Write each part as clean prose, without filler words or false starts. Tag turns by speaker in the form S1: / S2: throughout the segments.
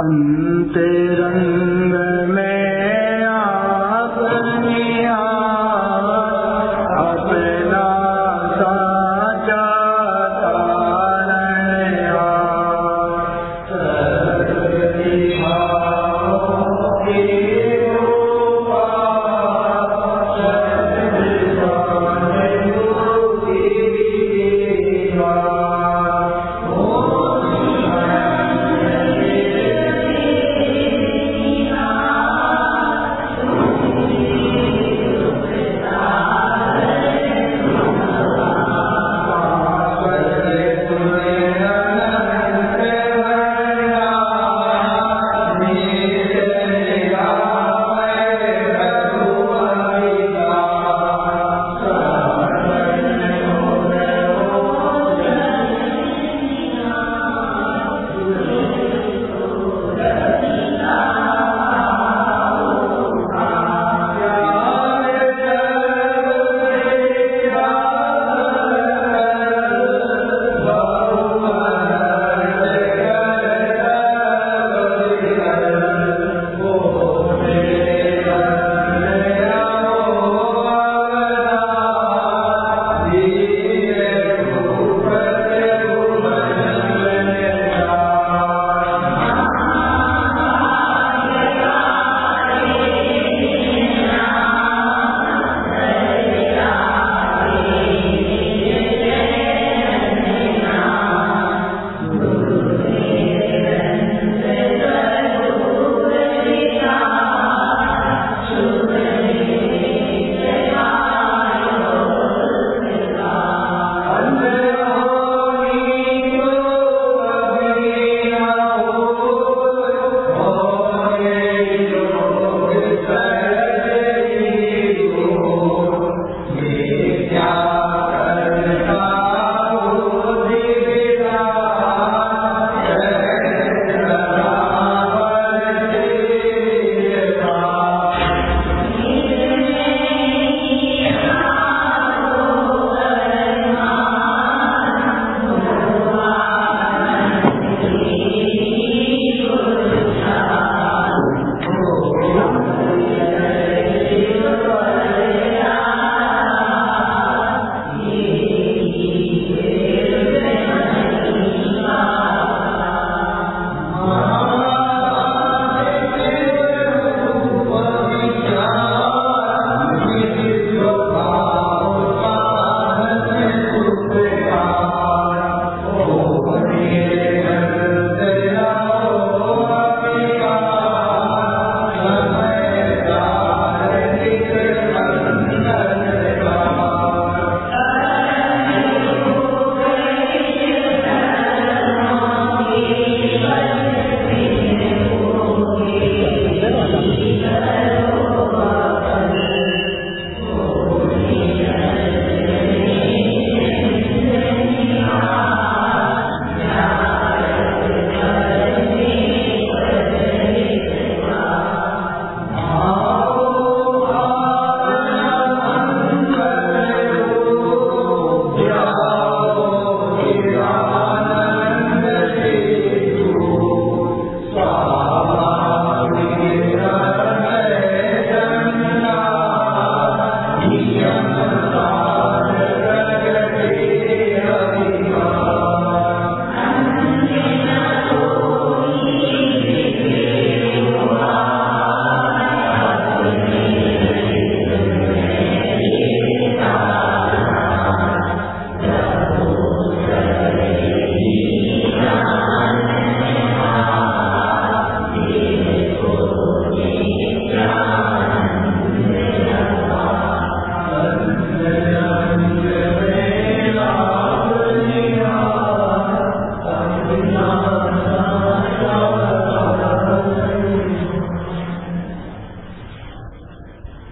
S1: अंतरंग में आप निहार अपना साचा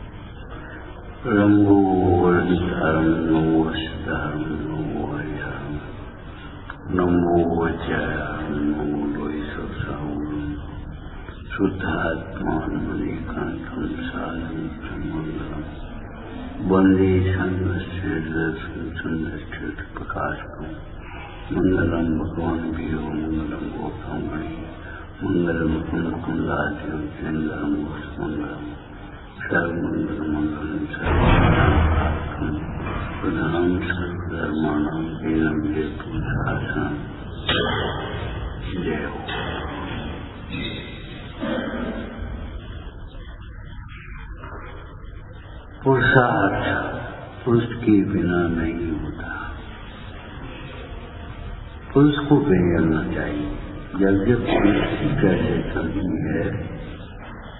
S1: कारण
S2: वंदे प्रकाश मंगलम भगवान भीरो मंगलम गोपाणी
S1: मंगलम मुकुंदाद्यो चंद्रम मंगलम सर्वमंगल मंगलम सर्वम प्रधानम सर्वधर्माणां वेदं वेदपुरुषार्थं जय हो। पुरुषार्थ पुरुष के बिना नहीं होता। पुरुष को पहचानना चाहिए। जब जब पुरुष की कैसे चलती है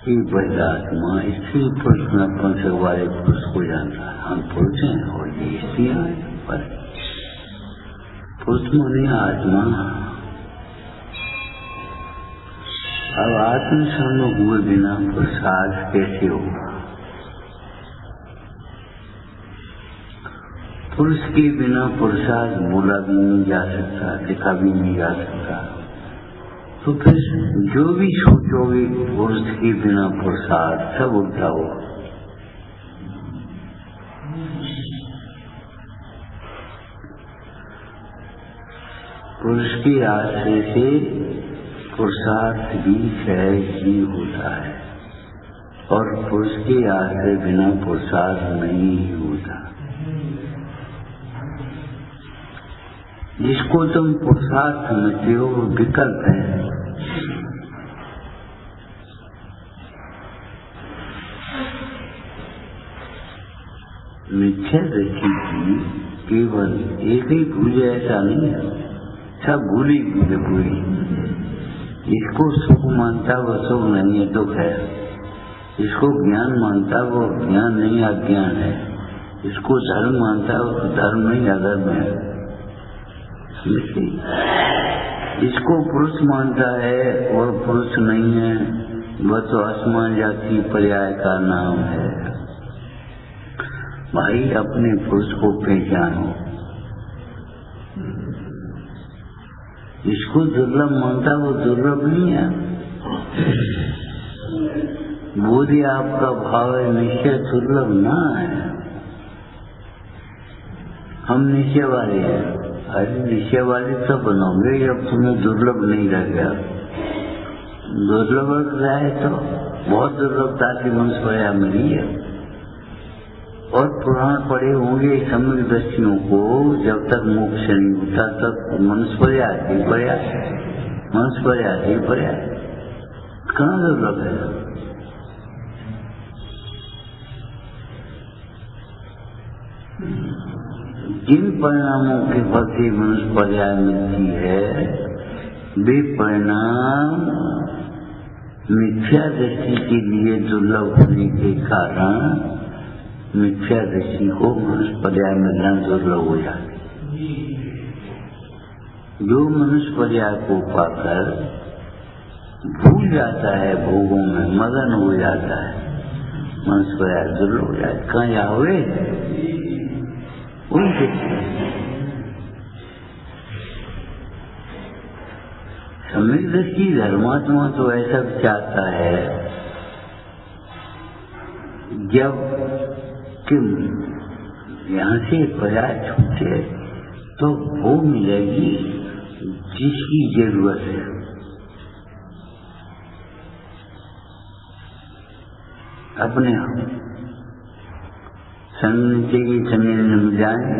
S1: कि वह आत्मा स्त्री पुरुष में से वाले पुरुष को जानता है। हम पुरुष हैं और ये स्त्रियां हैं, पर पुरुष माने आत्मा। अब आत्मसम्म हुए बिना पुरुषार्थ कैसे होगा? पुरुष के बिना पुरुषार्थ बोला भी नहीं जा सकता, लिखा भी नहीं जा सकता। तो फिर जो भी सोचोगे पुरुष के बिना पुरुषार्थ सब उल्टा होगा। पुरुष के आश्रय से पुरुषार्थ भी सहज ही होता है और पुरुष के आश्रय बिना पुरुषार्थ नहीं होता। जिसको तुम पुरुषार्थ समझते हो वो विकल्प है। मिथ्या दृष्टि की केवल एक ही पूजा ऐसा नहीं है, सब भूली पूरी। इसको सुख मानता वो सुख नहीं है, दुख है। इसको ज्ञान मानता वो ज्ञान नहीं अज्ञान है। इसको धर्म मानता वो धर्म नहीं अधर्म है। इसको पुरुष मानता है और पुरुष नहीं है, वह तो आसमान जाति पर्याय का नाम है। भाई अपने पुरुष को पहचानो। इसको दुर्लभ मानता वो दुर्लभ नहीं है। बोधि आपका भाव है निश्चय दुर्लभ ना है। हम निश्चय वाले हैं। अरे निश्चय वाले तो बनोगे जब तुम्हें दुर्लभ नहीं रह गया। दुर्लभ रहे तो बहुत दुर्लभता की मनुष्य मिली है। और पुराण पढ़े होंगे सम्यक दृष्टियों को, जब तक मोक्ष नहीं होता तब मनुष्य पर्याय कहाँ दुर्लभ है? जिन परिणामों के फल से मनुष्य पर्याय मिलती है वे परिणाम मिथ्या दृष्टि के लिए दुर्लभ होने के कारण मिथ्या दृष्टि को मनुष्य पर्याय मिलना दुर्लभ हो जाती। जो मनुष्य पर्याय को पाकर भूल जाता है, भोगों में मगन हो जाता है, मनुष्य पर्याय दुर्लभ हो जाता है। कहाँ जाओगे? सम्यक दृष्टि धर्मात्मा तो ऐसा चाहता है जब कि यहाँ से पर्याय छूटे तो वो मिलेगी जिसकी जरूरत है। अपने संग चाहिए संग मिल जाए,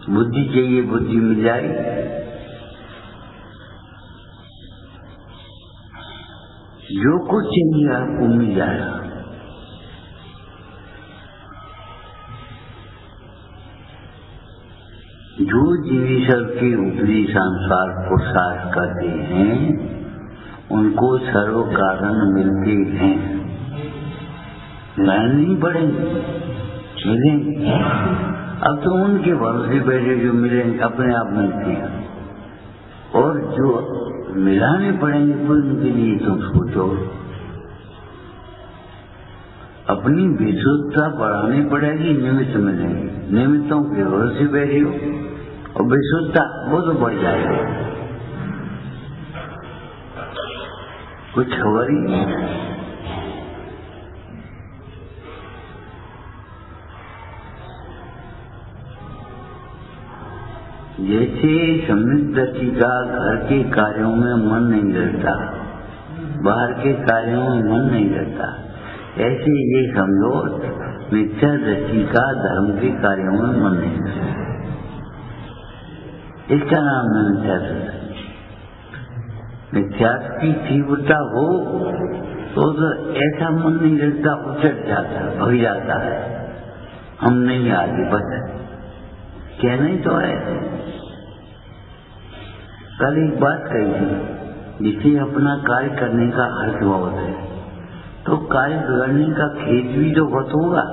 S1: बुद्धि चाहिए बुद्धि मिल जाए। जो कुछ चाहिए आपको मिल जाएगा। जो जीविशर के उपदेशानुसार पुरुषार्थ करते हैं उनको सर्व कारण मिलते हैं। नहीं बढ़ेंगे, मिलेंगे। अब तो उनके भरोसे बैठे जो मिलेंगे अपने आप मिलते हैं, और जो मिलाने पड़ेंगे तो उनके लिए तुम सोचो। अपनी विशुद्धता बढ़ानी पड़ेगी, निमित्त मिलेंगे। निमित्तों के भरोसे बैठे हो और विशुद्धता वो तो बढ़ जाएगी। कुछ खबर ही नहीं। जैसे समृद्ध व्यक्ति का घर के कार्यों में मन नहीं लगता, बाहर के कार्यों में मन नहीं लगता, ऐसे ये समझो मिथ्या दृष्टि का धर्म के कार्यों में मन नहीं लगता। इसका नाम है मिथ्या दृष्टि। मिथ्या की तीव्रता हो तो ऐसा मन नहीं लगता, उचट जाता है, भग जाता है, हम नहीं आगे बस कहना ही तो है। कल एक बात कही थी, जिसे अपना कार्य करने का अर्थ बहुत है, तो कार्य बिगड़ने का खेत भी तो बहुत होगा।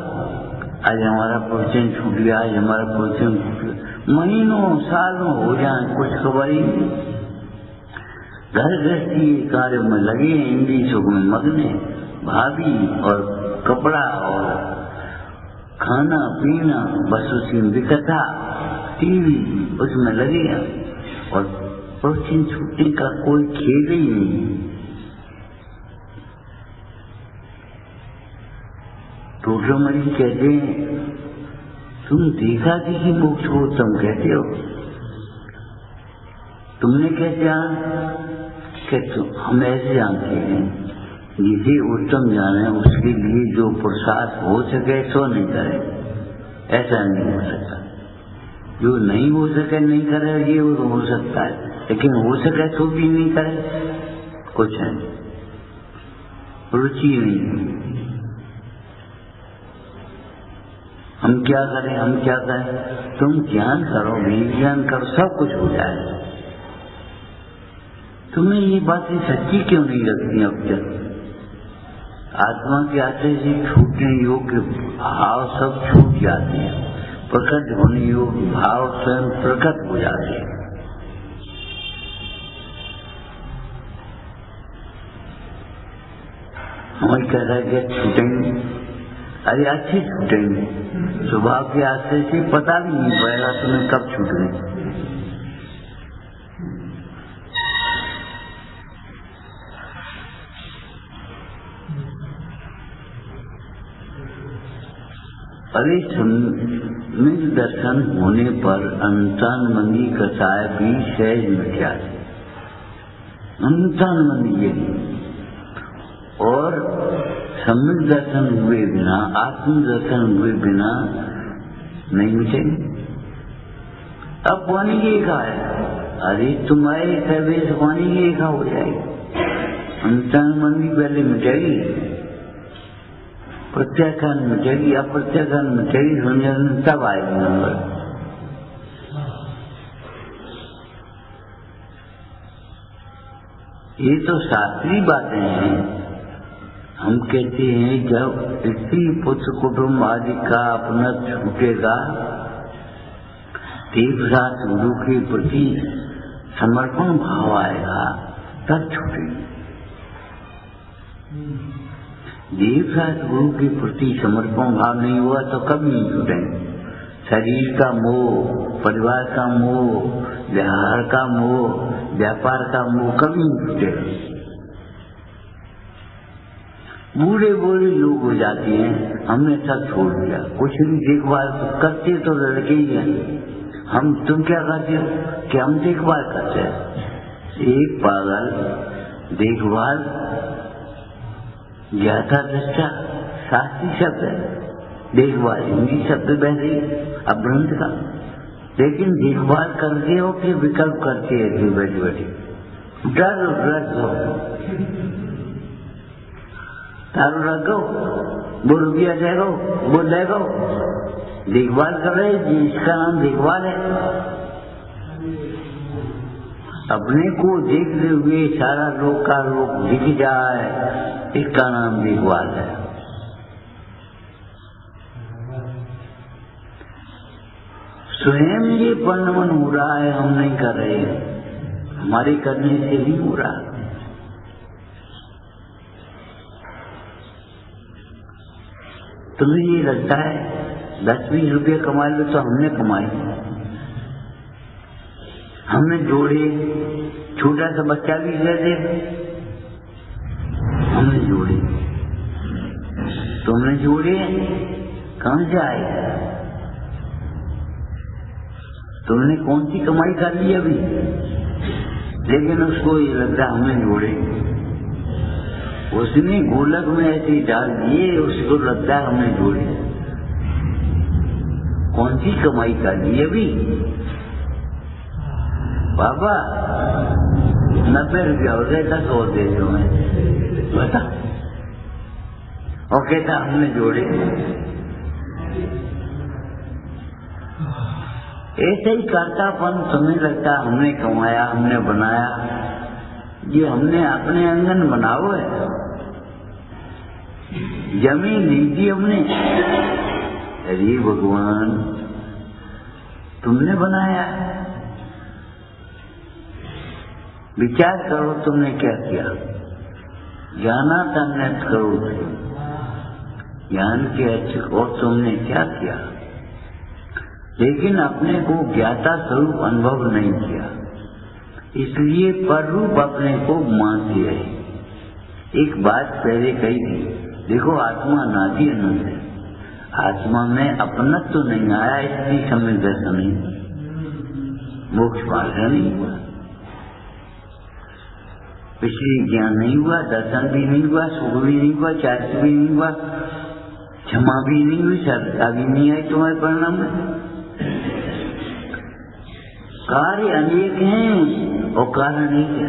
S1: आज हमारा प्रवचन छूट गया, आज हमारा प्रवचन छूट गया, महीनों सालों हो जाए कुछ खबर ही नहीं। घर गृहस्थी कार्य में लगे, इंद्रिय सुख में मग्न, भाभी और कपड़ा और खाना पीना, बस उसी में विकथा, टीवी उसमें लगे और प्रवचन छूटने का कोई खेल ही नहीं। टोटो मरीज कहते हैं तुम देखा किसी मोक्ष को, तुम कहते हो, तुमने क्या जाना कि हम ऐसे जानते हैं जिसे उत्तम जाने उसके लिए जो पुरुषार्थ हो सके सो नहीं करे, ऐसा नहीं हो सकता। जो नहीं हो सके नहीं करे, ये हो सकता है, लेकिन हो सके तो भी नहीं करे, कुछ नहीं, रुचि नहीं। हम क्या करें, हम क्या करें, तुम ज्ञान करो, विज्ञान करो, सब कुछ हो जाए। तुम्हें ये बातें सच्ची क्यों नहीं लगती? अब तक आत्मा के आते से छूटने योग्य भाव सब छूट जाते हैं, प्रकट होने योग्य भाव स्वयं प्रकट हो जाते हैं। हमें कह रहा है कि छूटेंगे, अरे अच्छे छूटेंगे, स्वभाव के आश्रय से पता भी नहीं पड़ेगा तुम्हें कब छूट गए। अरे सम्यक दर्शन होने पर अंतर्मनी कसाय भी सहज मिट जाती, अंतर्मनी और सम्यक दर्शन हुए बिना, आत्म दर्शन हुए बिना नहीं मिटेंगे। अब पानी की रेखा है, अरे तुम्हारे सर्वेश पानी की रेखा हो जाएगी, अंतर्मनी पहले मिटेगी, प्रत्याख्यान मिटेगी, अप्रत्याख्यान मिटेगी, समझन तब आएगी नंबर। ये तो शास्त्रीय बातें हैं। हम कहते हैं जब स्त्री पुत्र कुटुंब आदि का अपना छूटेगा, देवदास गुरु के प्रति समर्पण भाव आएगा, तब छूटेगी। देवदास गुरु के प्रति समर्पण भाव नहीं हुआ तो कभी नहीं छूटेंगे। शरीर का मोह, परिवार का मोह, व्यवहार का मोह, व्यापार का मोह कभी नहीं छूटेगा। बूढ़े बूढ़े लोग हो जाते हैं, हमने सब छोड़ दिया, कुछ भी देखभाल करते तो लड़के ही हैं। हम तुम क्या करते हो कि हम देखभाल करते हैं। एक पागल देखभाल ज्ञाता दृष्टा शास्त्री शब्द है, देखभाल हिंदी शब्द वैसे अभ्रंत का, लेकिन देखभाल करते हो कि विकल्प करते हैं बैठे बैठे, डर दो तारो रखो, वो रुपया देगा, वो देगा, देखभाल कर रहे, जिसका नाम देखभाल है। अपने को देखते हुए सारा लोग का लोग दिख जाए, इसका नाम देखभाल है। स्वयं ये परिणमन हो रहा है, हम नहीं कर रहे हैं, हमारे करने से ही हो रहा है। तुम्हें ये लगता है 10-20 रुपये कमा लो तो हमने कमाए, हमने जोड़े, छोटा सा बच्चा भी दे दे, हमने जोड़े, तुमने जोड़े, कहाँ से आए? तुमने कौन सी कमाई कर ली अभी, लेकिन उसको ये लगता है हमने जोड़े। उसने गोलक में ऐसे डाल दिए, उसको लगता है हमने जोड़े। कौन सी कमाई कर ली अभी बाबा? 90 रुपया हो गए, 10 और दे दो मैं, बता। और कहता हमने जोड़े। ऐसे ही करतापन तुम्हें लगता हमने कमाया, हमने बनाया। ये हमने अपने आंगन बनाओ है, जमीन लीजिए हमने। अरे भगवान, तुमने बनाया। विचार करो तुमने क्या किया। जाना तन्ने करो, ज्ञान के अच्छे और तुमने क्या किया, लेकिन अपने को ज्ञाता स्वरूप अनुभव नहीं किया, इसलिए पर रूप अपने को मानते रहे। एक बात पहले कही थी, देखो आत्मा नादी अनंत है, आत्मा में अपनत्व तो नहीं आया, इसलिए समय दर्शन नहीं, मोक्ष मार्ग नहीं हुआ, पिछली ज्ञान नहीं हुआ, दर्शन भी नहीं हुआ, सुख भी नहीं हुआ, चारित्र भी नहीं हुआ, क्षमा भी नहीं हुई, श्रद्धा भी नहीं आई तुम्हारे परिणाम में। कार्य अनेक हैं और कारण एक है।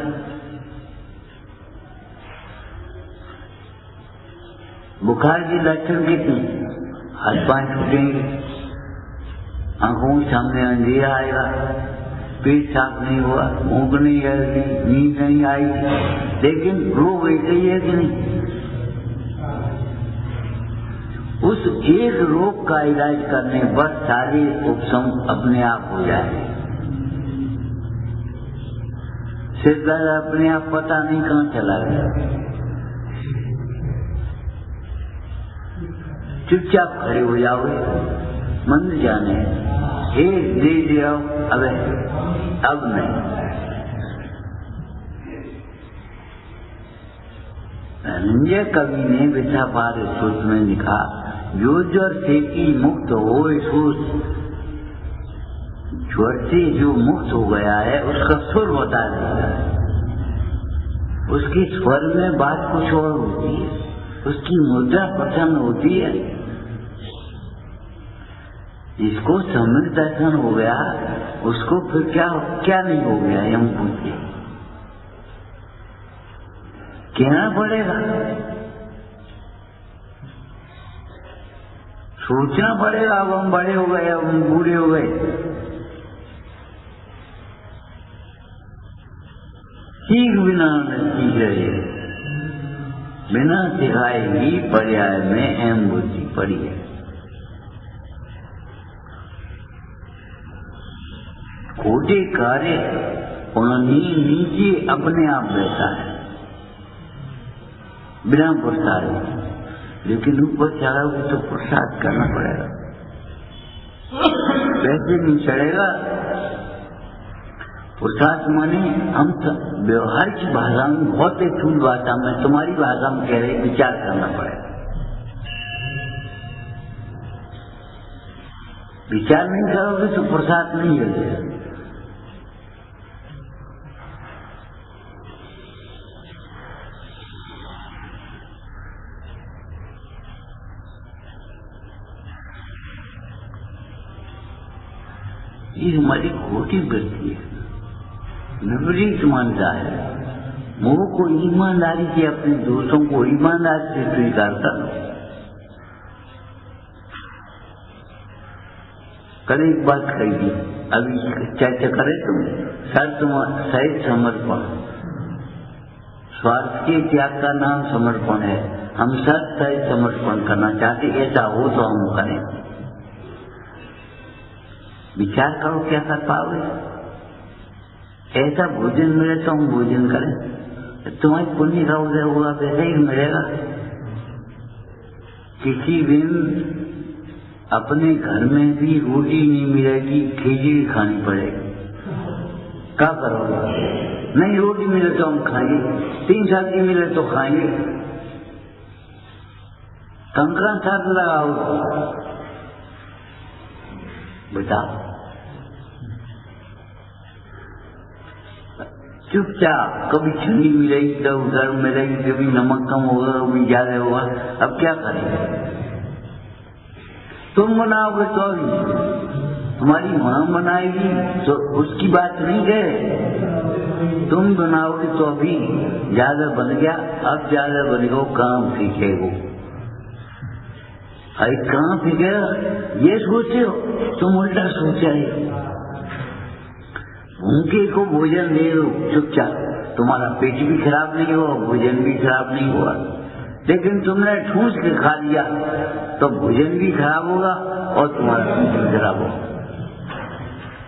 S1: बुखार के लक्षण कितने? हाथ पांव छूटेंगे, आंखों के सामने अंधेरा आएगा, पेट साफ नहीं हुआ, भूख नहीं आएगी, नींद नहीं आई, लेकिन रोग ऐसे ही है कि नहीं? उस एक रोग का इलाज करने पर सारे उपशम अपने आप हो जाए। सिर दर्द अपने आप पता नहीं कहाँ चला गया। चुपचाप खड़े हो जाओगे, मंदिर जाने एक दे आओ, अब नहीं। धनंजय कवि ने विद्यापार सूत्र में लिखा, जो ज्वर से की मुक्त हो, ज्वर से जो मुक्त हो गया है उसका सुर बता देता है, उसकी स्वर में बात कुछ और होती है, उसकी मुद्रा प्रसन्न होती है। जिसको सम्यक दर्शन हो गया उसको फिर क्या नहीं हो गया, हम पूछे कहना पड़ेगा, सोचना पड़ेगा। अब हम बड़े हो गए, अब हम बूढ़े हो गए, सीख बिना सीख रहे, बिना सिखाए ही पर्याय में अहम बुद्धि पड़ी है। खोटे कार्य उन्हें नीचे अपने आप बैठा है बिना प्रसाद, लेकिन ऊपर चढ़ोगे तो प्रसाद करना पड़ेगा, वैसे नहीं चढ़ेगा। प्रसाद माने हम व्यवहार की भाषा में, बहुत ही स्थूल भाषा में, तुम्हारी भाषा में कह रहे, विचार करना पड़ेगा। विचार नहीं करोगे तो प्रसाद नहीं है। ये हमारी खोटी वृत्ति है, विपरीत मानता है। मोह को ईमानदारी से, अपने दोस्तों को ईमानदारी से स्वीकार करो। कल एक बात कही, अभी चर्चा करे तुम, सहित समर्पण, स्वार्थ के त्याग का नाम समर्पण है। हम सहित समर्पण करना चाहते, ऐसा हो तो हम करें। विचार करो क्या कर पाओगे। ऐसा भोजन मिले तो हम भोजन करें, तुम्हारी पुण्य का उदय होगा, वैसे ही मिलेगा। किसी दिन अपने घर में भी रोटी नहीं मिलेगी, खिचड़ी खानी पड़ेगी, क्या करोगे? नहीं रोटी मिले तो हम खाएंगे, 3 सब्जी मिले तो खाएंगे। कंकड़ साथ लगाओ, बताओ चुपचाप, कभी चीनी मिलेगी, कभी गर्म मिलेगी, कभी नमक कम होगा, कभी ज्यादा होगा। अब क्या करेंगे? तुम बनाओगे तो भी, तुम्हारी माँ बनाएगी तो उसकी बात नहीं कहे, तुम बनाओगे तो अभी ज्यादा बन गया, अब ज्यादा बनेगा, काम सीखेगा। अरे कहाँ फिकेगा ये सोचे हो, तुम उल्टा सोचा है। भूखे को भोजन दे दो चुपचाप, तुम्हारा पेट भी खराब नहीं हुआ, भोजन भी खराब नहीं हुआ। लेकिन तुमने ठूस के खा लिया तो भोजन भी खराब होगा और तुम्हारा पेट भी खराब होगा।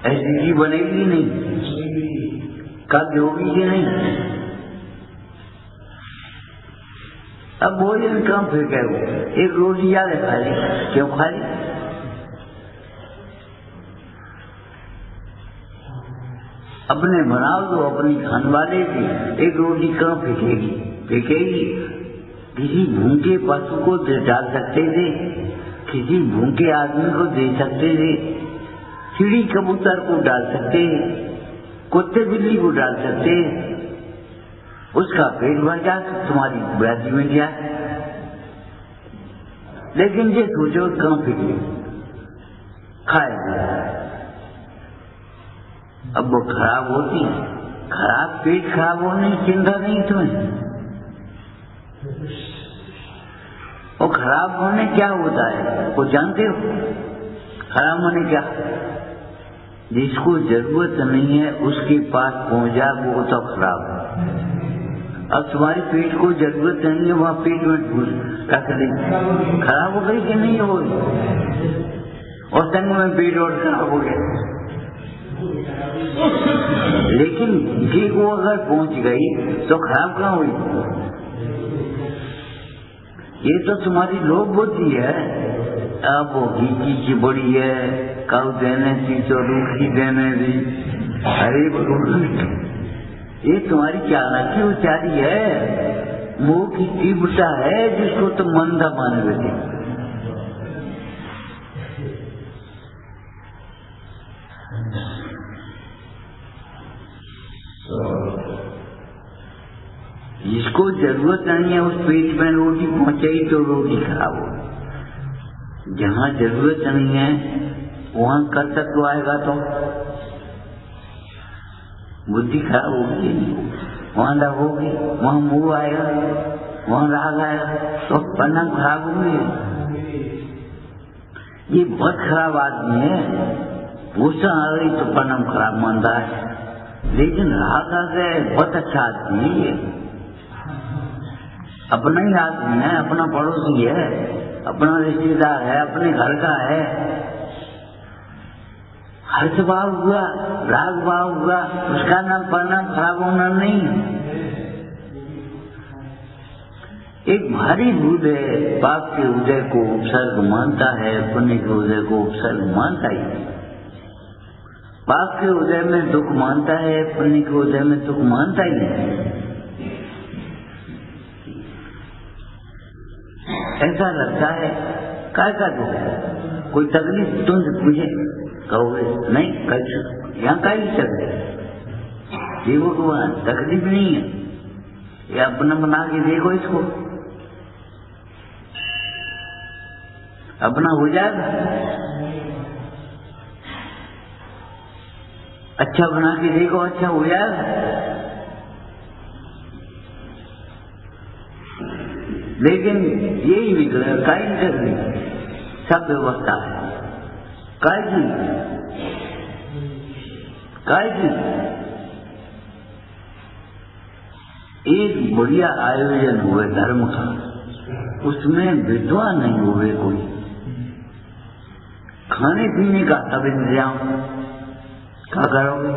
S1: एसिडिटी बनेगी नहीं, कब्ज होगी कि नहीं? अब भोजन कम फेंके हो, एक रोटी ज्यादा खा ली, क्यों खा ली? अपने बनाओ तो अपनी खाने वाले की एक रोटी कम फेंकेगी, फेंकेगी। किसी भूखे पशु को डाल सकते थे, किसी भूखे आदमी को दे सकते थे, चिड़ी कबूतर को डाल सकते, कुत्ते बिल्ली को डाल सकते, उसका पेट भर जाता, तुम्हारी व्याधि में क्या। लेकिन ये सोचो कहाँ फिक्र खाए, अब वो खराब होती, खराब पेट खराब होने की चिंता नहीं तुम्हें। वो खराब होने क्या होता है वो जानते हो? खराब होने क्या, जिसको जरूरत नहीं है उसके पास पहुंचा वो तो खराब है। अब तुम्हारी पेट को जरूरत नहीं है, वहां पेट में रख देंगे, खराब हो गई कि नहीं हो गई? और संग में पेट और खराब हो गया। लेकिन जी को अगर पहुंच गई तो खराब कहाँ हुई? ये तो तुम्हारी लोभ बुद्धि है। अब वो घी की बड़ी है, कब देने थी तो रूखी देने दी। अरे भगवान, ये तुम्हारी चालाकी उचारी है, मुंह की तीव्रता है जिसको तुम मंदा मान बैठे। जिसको जरूरत नहीं है उस पेट में रोटी पहुंचाई तो रोटी खराब हो। जहाँ जरूरत नहीं है वहाँ कर तत्व आएगा तो बुद्धि खराब होगी, वहाँ लव होगी, वहाँ मोह आएगा, वहाँ राग आएगा तो परिणाम खराब होंगे। ये बहुत खराब आदमी है, गुस्सा आ गई तो परिणाम खराब मानता है। लेकिन राग आ गया बहुत अच्छा आदमी है, अपना ही आदमी है, अपना पड़ोसी है, अपना रिश्तेदार है, अपने घर का है। हर्ष भाव हुआ, राग भाव हुआ, उसका नाम परिणाम खराब होना नहीं। एक भारी भूल है, पाप के उदय को उपसर्ग मानता है, पुण्य के उदय को उपसर्ग मानता ही। पाप के उदय में दुख मानता है, पुण्य के उदय में दुख मानता ही नहीं। ऐसा लगता है काय का दुख है, कोई तकलीफ तुमसे पूछे कहोगे नहीं, कल यहाँ का ही चल रहे ये भगवान तकलीफ नहीं है, ये अपना बना के देखो इसको, अपना हो जाएगा। अच्छा बना के देखो, अच्छा हो जाएगा। लेकिन यही निकले काई नहीं, सब व्यवस्था है। काई एक बढ़िया आयोजन हुए धर्म का, उसमें विद्वान नहीं हुए कोई, खाने पीने का सब इंतजाम क्या करोगे?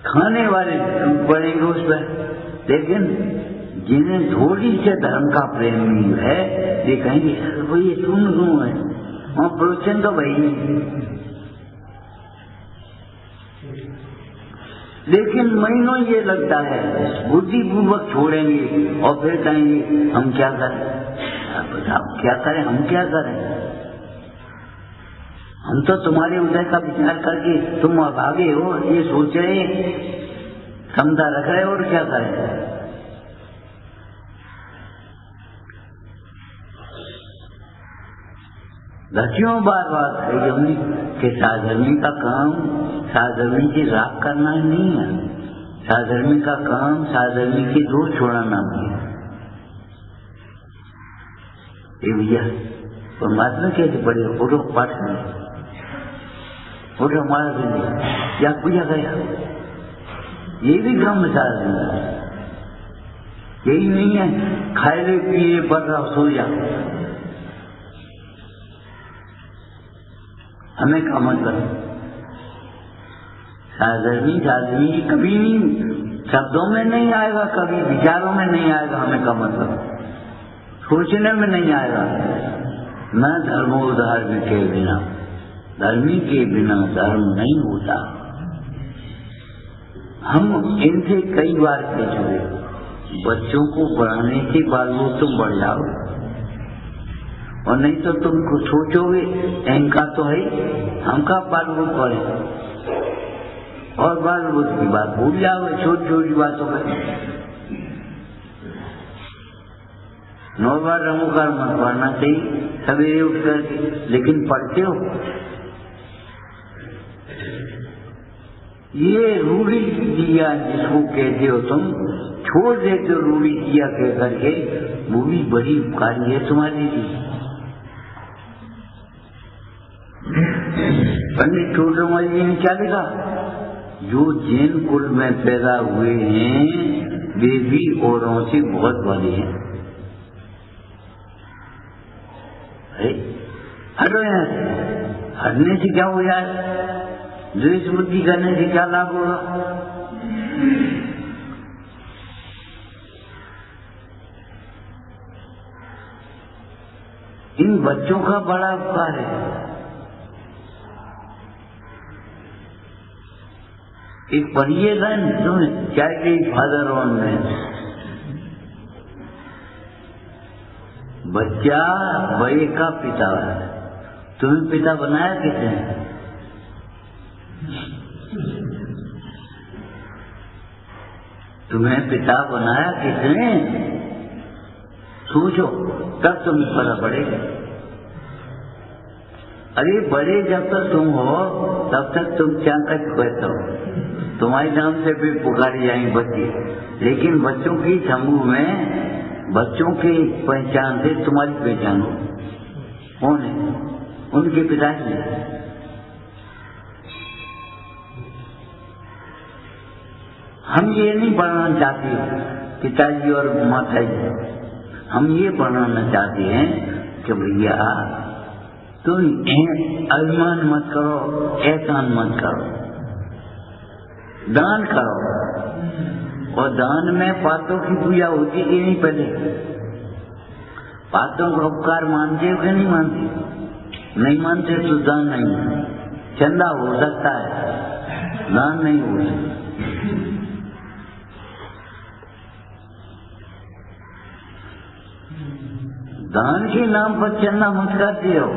S1: खाने वाले पड़ेंगे उस पर, लेकिन जिन्हें थोड़ी से धर्म का प्रेम नहीं है ये कहेंगे भाई ये सुन है, वहां प्रवचन तो भाई नहीं। लेकिन महीनों ये लगता है बुद्धि पूर्वक छोड़ेंगे और फिर कहेंगे हम क्या करें, बताओ क्या करें, हम क्या करें, हम तो तुम्हारे उदय का विचार करके तुम अभागे हो ये सोच रहे, क्षमता रख रहे और क्या करें। दसियों बार बात कही हमने कि साधर्मी का काम साधर्मी की राख करना नहीं है, साधर्मी का काम साधर्मी की दोष छोड़ाना भी है। ये भैया परमात्मा कैसे पड़े उठो पाठ में उठो हमारा दिन या पूजा गया, ये भी काम साधर्मी है। यही नहीं है खाए ले पिए पढ़ रहा सो जा, हमें काम मत करो। साधर्मी कभी नहीं शब्दों में नहीं आएगा, कभी विचारों में नहीं आएगा, हमें काम मत करो, सोचने में नहीं आएगा। न धर्मो धर्म के बिना, धर्मी के बिना धर्म नहीं होता। हम इनसे कई बार कह चुके, बच्चों को पढ़ाने के बाद वो तुम बढ़ जाओ, और नहीं तो तुम कुछ सोचोगे इनका तो है हमका बाल बुद्ध पड़े, और बाल बुद्ध की बात भूल जाओगे छोटी छोटी बातों में। 9 बार नमोकार मत पढ़ना चाहिए सवेरे उठ कर, लेकिन पढ़ते हो। ये रूढ़ी दिया जिसको कहते हो तुम, छोड़ देते हो रूढ़ी दिया कह करके, वो भी बड़ी उपकारी है तुम्हारे लिए। पंडित छोटराम जी ने क्या लिखा, जो जैन कुल में पैदा हुए हैं वे भी औरों से बहुत बड़े हैं। हटो यहाँ से, हटने से क्या हो जाए, द्वेष बुद्धि करने से क्या लाभ होगा। इन बच्चों का बड़ा उपकार है। एक पढ़िएगा चाइल्ड फादर ऑन में, बच्चा बड़े का पिता है। तुम्हें पिता बनाया किसने? तुम्हें पिता बनाया किसने? सोचो, तब तुम्हें पता पड़ेगा। अरे बड़े जब तक तुम हो तब तक तुम क्या कर कहते हो, तुम्हारे नाम से भी पुकारी जाएंगे बच्चे, लेकिन बच्चों की समूह में बच्चों की पहचान से तुम्हारी पहचान हो। कौन है? उनके पिताजी। हम ये नहीं पढ़ाना चाहते पिताजी और माताजी, हम ये पढ़ाना चाहते हैं कि भैया तुम अभिमान मत करो, एहसान मत करो, दान करो। और दान में पातों की पूजा होती कि नहीं? पहले पातों का उपकार मानते हो कि नहीं मानते? नहीं मानते तो दान नहीं। चंदा हो सकता है, दान नहीं हो सकता। दान के नाम पर चंदा मत करते हो।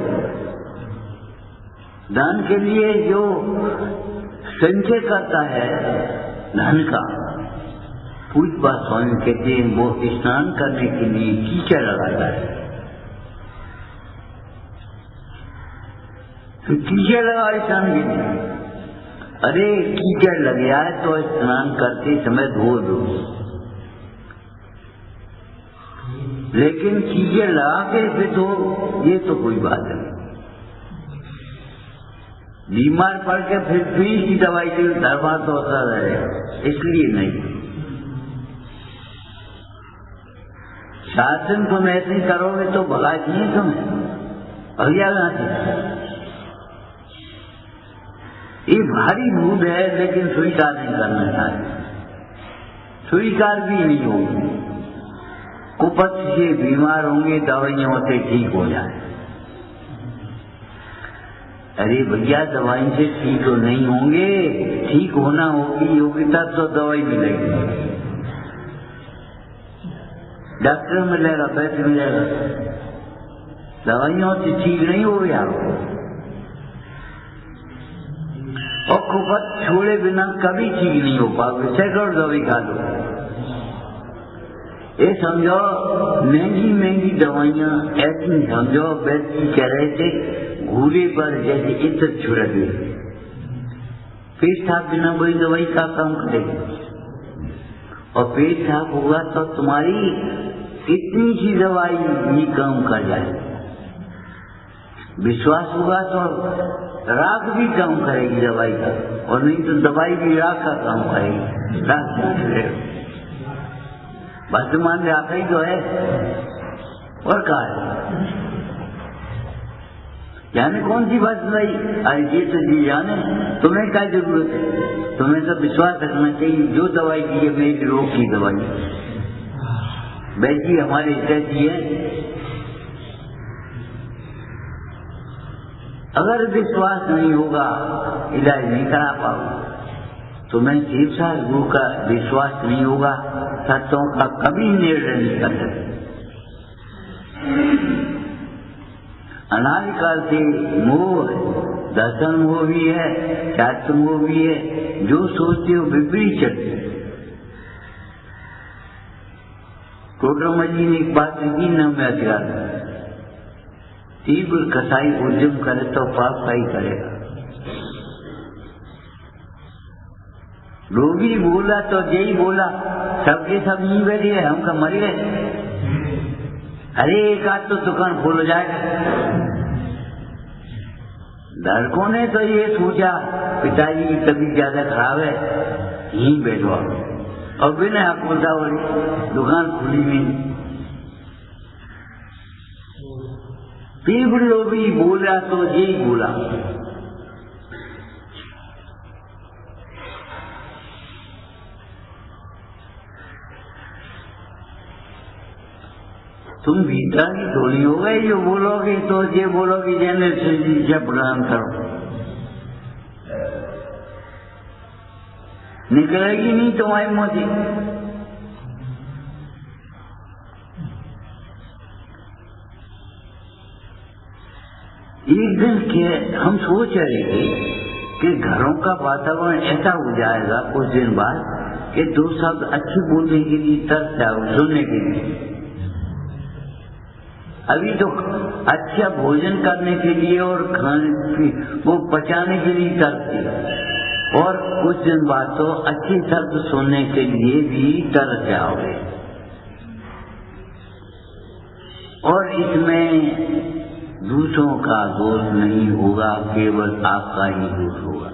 S1: दान के लिए जो संचय करता है धन का, पूज बात स्वामी कहते हैं वो स्नान करने के लिए कीचड़ लगाता है। तो कीचड़ लगा स्नान के लिए, अरे कीचड़ लग गया है तो स्नान करते समय धो दो, लेकिन कीचड़ लगा के फिर धो, ये तो कोई बात नहीं। बीमार पड़ के फिर की दवाई के धर्मा तो होता रहेगा, इसलिए नहीं। शासन तुम ऐसे ही करोगे तो भला चाहिए तुम्हें, भैया ये भारी भूत है, लेकिन स्वीकार नहीं करना चाहिए, स्वीकार भी नहीं होगी। कुपथ से बीमार होंगे, दवाइयों से ठीक हो जाए। अरे भैया दवाई से ठीक तो नहीं होंगे, ठीक होना होगी तब तो दवाई मिलेगी, डॉक्टर मिलेगा, पैसे मिलेगा, दवाइयों से ठीक नहीं हो गया। और कुफत छोड़े बिना कभी ठीक नहीं हो पाओगे। सैकड़ों दवाई खा लो, ये समझो महंगी महंगी दवाइयां ऐसी समझो, व्यक्ति कह रहे थे घूरे पर जैसे इत्र छिड़क गई, पेट साफ बिना कोई दवाई का काम करेगी। और पेट साफ होगा तो तुम्हारी इतनी सी दवाई भी काम कर जाए। विश्वास होगा तो राख भी काम करेगी दवाई का, और नहीं तो दवाई भी राख का काम करेगी। राख नहीं करेगी, वर्तमान में आता ही तो है। और कहा है जाने कौन सी बात भाई, अरे ये तो जी जाने, तुम्हें क्या जरूरत है? तुम्हें तो विश्वास रखना चाहिए जो दवाई की है मेरी रोग की दवाई, वैसी हमारे हितैषी है। अगर विश्वास नहीं होगा इलाज नहीं करा पाओगे। तुम्हें शिव शास्त्र गुरु का विश्वास नहीं होगा, सत्यों का कभी निर्णय नहीं कर सकते। अनादिकाल से मोह है, दर्शन मोह भी है, शास्त्र मोह भी है। जो सोचते हो विपरीत चलते। टोटरमा जी ने एक बात लिखी न में अधिकार, तीव्र कसाई उद्यम करे तो पाप का ही करेगा। रोगी बोला तो यही बोला, सबके सब नहीं बैठे हैं, हम का मर गए। अरे एक आध तो दुकान खोल जाए। लड़कों ने तो ये सोचा पिताजी की तबीयत ज्यादा खराब है, यहीं बैठवा, और बिना बोलता वाली दुकान खुली नहीं। तीव्र लोभी बोला तो यही बोला। तुम भीतर की धोनी हो गए, जो बोलोगे तो ये बोलोगे जैने से प्रदान करो, निकलेगी नहीं तुम्हारी मोती। एक दिन के हम सोच रहे थे कि घरों का वातावरण ऐसा हो जाएगा कुछ दिन बाद कि दो शब्द अच्छे बोलने के लिए तरस जाओ, सुनने के लिए। अभी तो अच्छा भोजन करने के लिए और खाने वो पचाने के लिए तरसती, और कुछ दिन बाद तो अच्छे शब्द सुनने के लिए भी तरस जाओगे। और इसमें दूसरों का दोष नहीं होगा, केवल आपका ही दोष होगा।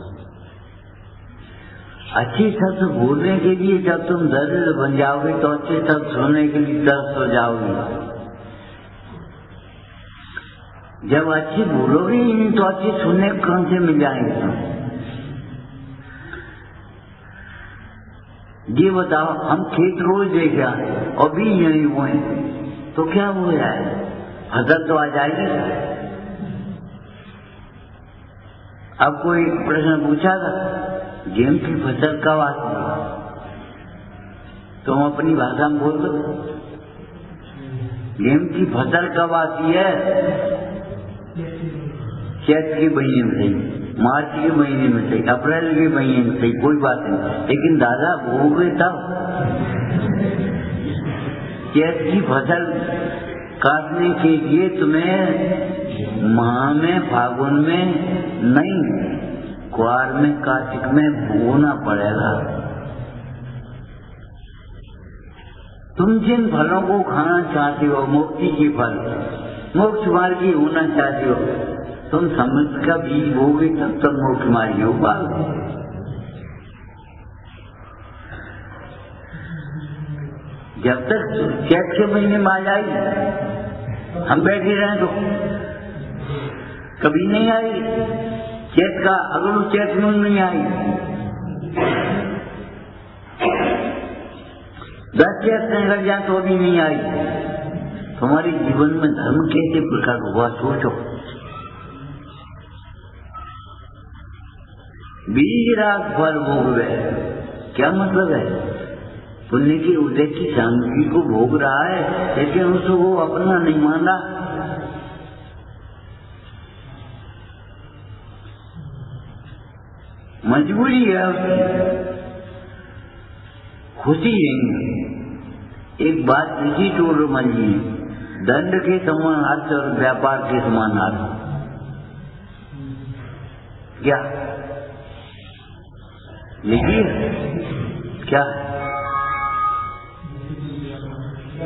S1: अच्छे शब्द बोलने के लिए जब तुम दरिद्र बन जाओगे तो अच्छे शब्द सुनने के लिए तरस हो जाओगे। जब अच्छी बोलोगे ही नहीं तो अच्छी सुनने कौन से मिल जाएंगे? ये बताओ, हम खेत रोज देख आए और बीज नहीं हुए तो क्या हो जाए? फसल तो आ जाएगी। अब कोई प्रश्न पूछा था गेहूं की फसल कब आती है? तुम अपनी भाषा में बोल दो, गेहूं की फसल कब आती है? चैत के महीने में सही, मार्च के महीने में सही, अप्रैल के महीने में सही, कोई बात नहीं। लेकिन दादा बोगे तब चैत की फसल काटने के लिए तुम्हें माह में, फागुन में नहीं, कुआर में, कार्तिक में बोना पड़ेगा। तुम जिन फलों को खाना चाहते हो, मुक्ति के फल, मोक्ष मार्गी होना चाहते हो, तुम समझ का बीज बोगे तब तक मोक्ष मार्गी हो पाओगे। जब तक चैत के महीने में आ जाएगी हम बैठे रहे तो कभी नहीं आई। चैत का अगले चैत में नहीं आई, 10 चैत में लग जाए तो अभी नहीं आई। तुम्हारे जीवन में धर्म कैसे प्रकट हुआ सोचो। बीज राग फल भोग है, क्या मतलब है? पुण्य के उदय की सामग्री को भोग रहा है, लेकिन उसको वो अपना नहीं माना। मजबूरी है उसकी, खुशी नहीं है। एक बात लिखी टोडरमल जी ने, दंड के समान अर्थ और व्यापार के समान अर्थ। क्या लिखी है? क्या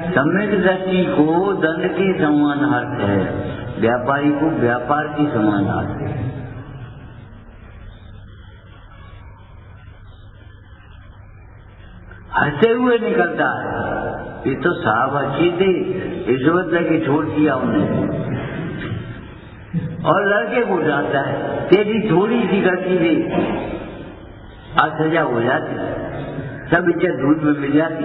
S1: सम्यक दृष्टि को दंड के समान अर्थ है, व्यापारी को व्यापार के समान अर्थ है। हंसते हुए निकलता है, ये तो साहब अच्छी थी, रिश्वत लेके छोड़ दिया उन्हें। और लड़के को जाता है, तेरी थोड़ी सी गलती थी आज सजा हो जाती, सब इज्जत दूध में मिल जाती।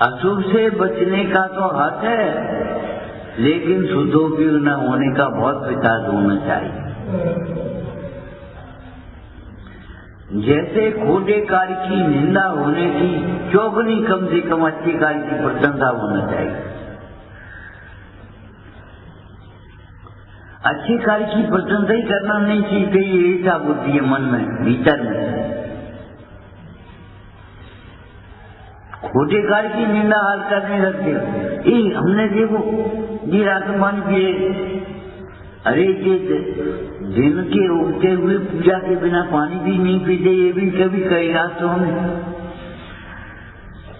S1: अशुभ से बचने का तो हक है, लेकिन शुद्धोपयोग न होने का बहुत विकास होना चाहिए। जैसे खोटे कार्य की निंदा होने की चौगुनी कम से कम अच्छी कार्य की प्रशंसा होना चाहिए। अच्छी कार्य की प्रशंसा ही करना नहीं सीखते, ये ऐसा बुद्धि है मन में, भीतर में। खोटे कार्य की निंदा हाल करने लगते, हमने देखो जी राशन पानी पिए, अरे दिन के उगते हुए पूजा के बिना पानी भी नहीं पीते, ये भी कभी कहेगा तो हमें,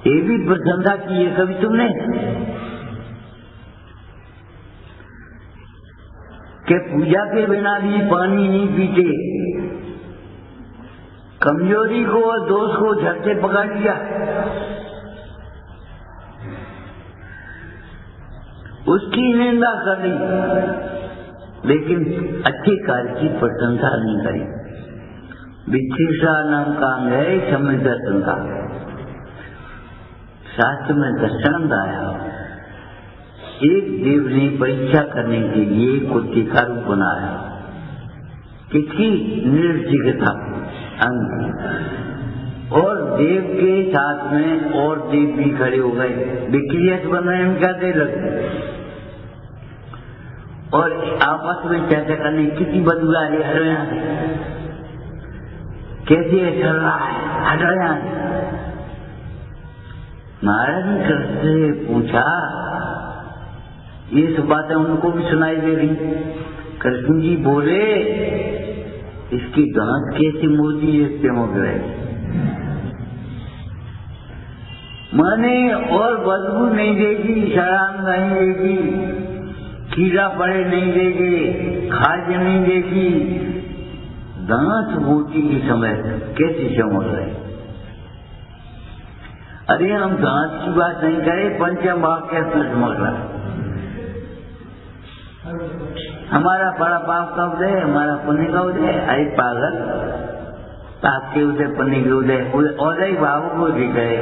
S1: ये भी प्रशंसा की है कभी तुमने कि पूजा के बिना भी पानी नहीं पीते? कमजोरी को और दोष को झट से पकड़ लिया, उसकी निंदा कर दी, लेकिन अच्छे कार्य की प्रशंसा नहीं करी। विचिक्षा नाम का अंग है समय दर्शन का। शास्त्र में दर्शन आया, एक देव ने परीक्षा करने के लिए कुत्ते का रूप बनाया, किसकी? निर्जीवता अंग। और देव के साथ में और देव भी खड़े हो गए, विक्रिया बनाने में क्या देर लगे, और आपस में चर्चा करने कितनी बदबू आ रही है, हटो यहाँ से, कैसे चल रहा है, हटो यहाँ से। महाराज ने कृष्ण से पूछा, ये सब बातें उनको भी सुनाई दे रही। कृष्ण जी बोले, इसकी दांत कैसे मोदी जैसे हो गए, माने और बदबू नहीं देगी, शराब नहीं देगी, कीड़ा पड़े नहीं देगी, खाज नहीं देगी, दांत मोती के समय कैसे चमक रहे। अरे हम दांत की बात नहीं करें, पंचम भाव कैसे चमक रहा। हमारा बड़ा पाप का उदय, हमारा पुण्य का उदय। अरे पागल, पाप के उदय पुण्य के उदय, औदय भाव को भी गए,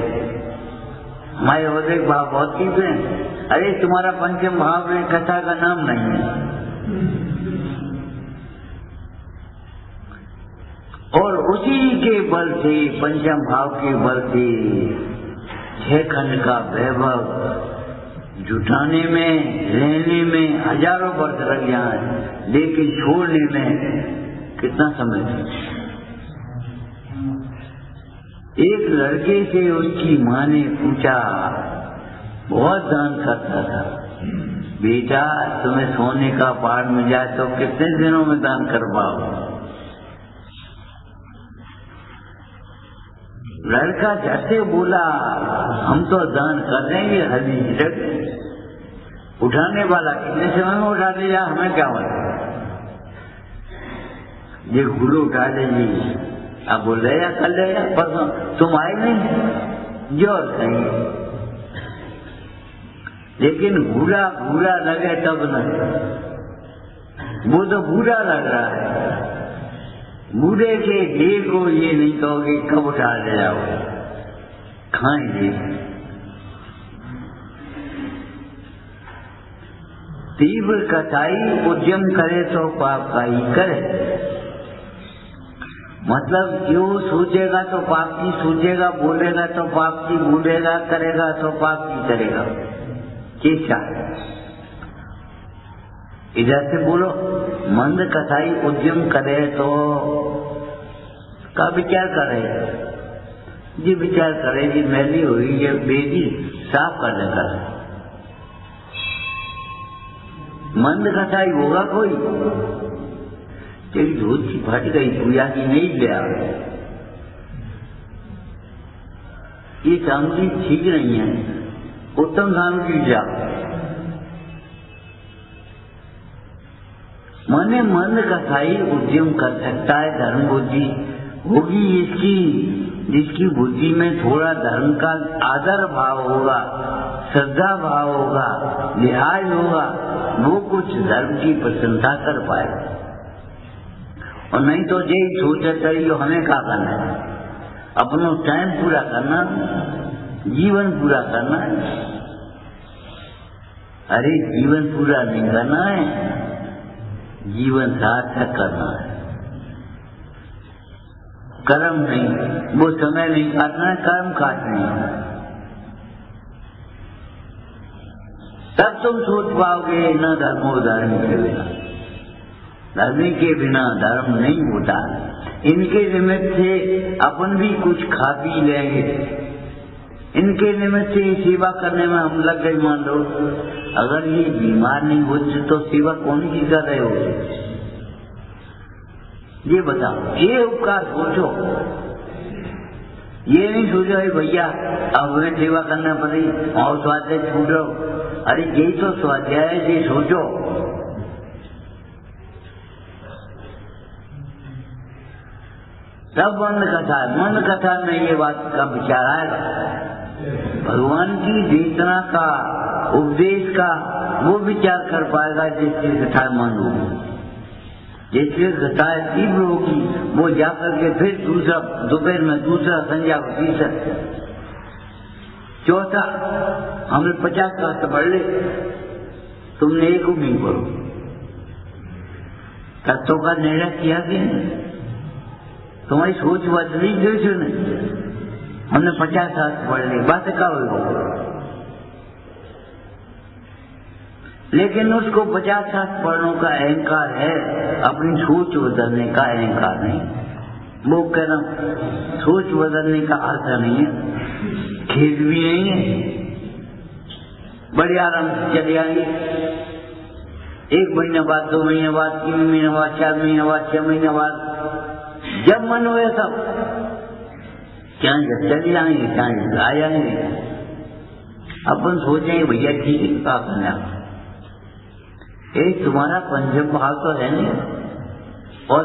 S1: हमारे औदय भाव बहुत चीज है। अरे तुम्हारा पंचम भाव में कथा का नाम नहीं है, और उसी के बल से, पंचम भाव के बल से 6 खंड का वैभव जुटाने में, रहने में हजारों वर्ष लग जाए, लेकिन छोड़ने में कितना समय। एक लड़के से उसकी माँ ने पूछा, बहुत दान करता था, बेटा तुम्हें सोने का पहाड़ मिल जाए तो कितने दिनों में दान कर पाओ? लड़का जैसे बोला, हम तो दान कर देंगे, हरी उठाने वाला कितने समय में उठा लिया, हमें क्या होता, ये गुरु उठा लेगी। अब बोल रहे या कल रहेगा परसों, तुम आए नहीं जोर कहीं, लेकिन बुरा बुरा लगे तब न, वो तो बुरा लग रहा है। बूढ़े के देह को ये नहीं कहोगे कब उठा ले जाओ, खाएंगे। तीव्र कसाई उद्यम करे तो पाप का ही करे, मतलब जो सोचेगा तो पाप की सोचेगा, बोलेगा तो पाप की बोलेगा, करेगा तो पाप की करेगा। ठीक है, इधर से बोलो मंद कसाई उद्यम करे तो का विचार करे, जी विचार करे जी मैली हुई ये बेदी साफ कर देगा। मंद कसाई होगा कोई, तेरी धोती फट गई पूजा की नहीं लिया, ये सामग्री ठीक नहीं है, उत्तम सामग्री जा। मने मंद कसाई उद्यम कर सकता है, धर्म बुद्धि होगी इसकी, जिसकी बुद्धि में थोड़ा धर्म का आदर भाव होगा, श्रद्धा भाव होगा, लिहाज होगा, वो कुछ धर्म की प्रशंसा कर पाएगा। और नहीं तो यही सोचता ही हमें क्या करना है, अपना टाइम पूरा करना, जीवन पूरा करना है। अरे जीवन पूरा नहीं करना है, जीवन सार्थक करना है। कर्म नहीं, वो समय नहीं काटना है, कर्म काटने हैं। तब तुम सोच पाओगे न धर्मो धर्म के बिना, धर्म के बिना धर्म नहीं होता। इनके निमित्त से अपन भी कुछ खा पी लेंगे, इनके निमित्त से सेवा करने में हम लग गए। मान लो अगर ये बीमार नहीं होते तो सेवा कौन की कर रहे हो, ये बताओ। ये उपकार सोचो, ये नहीं सोचो भैया अब हमें सेवा करना पड़ेगी और स्वाध्याय छूट रहो। अरे यही तो स्वाध्याय है, ये सोचो। तब मन कथा में ये बात का विचार आएगा, भगवान की देशना का, उपदेश का वो विचार कर पाएगा जिसकी कथा मन होगी, जिसकी कथा तीव्र होगी, वो जाकर के फिर दूसरा दोपहर में दूसरा, संध्या को तीसरा, चौथा। हमने 50 शास्त्र पढ़ ले, तुमने एक नहीं पढ़ो। तत्वों का निर्णय किया कि नहीं, तुम्हारी सोच बदली जो नहीं। हमने 50 शास्त्र पढ़ ली, बात क्या हो, लेकिन उसको 50 शास्त्र पढ़ने का अहंकार है, अपनी सोच बदलने का अहंकार नहीं। वो कह रहा सोच बदलने का अर्थ नहीं है, खेद भी नहीं है, बड़े आराम से चले आएंगे। 1 महीने बाद, 2 महीने बाद, 3 महीने बाद, 4 महीने बाद, 6 महीने बाद, जब मन हुए सब क्या चले जाएंगे, क्या आ जाएंगे। अपन सोचेंगे भैया ठीक है, क्या करना, एक तुम्हारा पंचम भाव तो है नहीं, और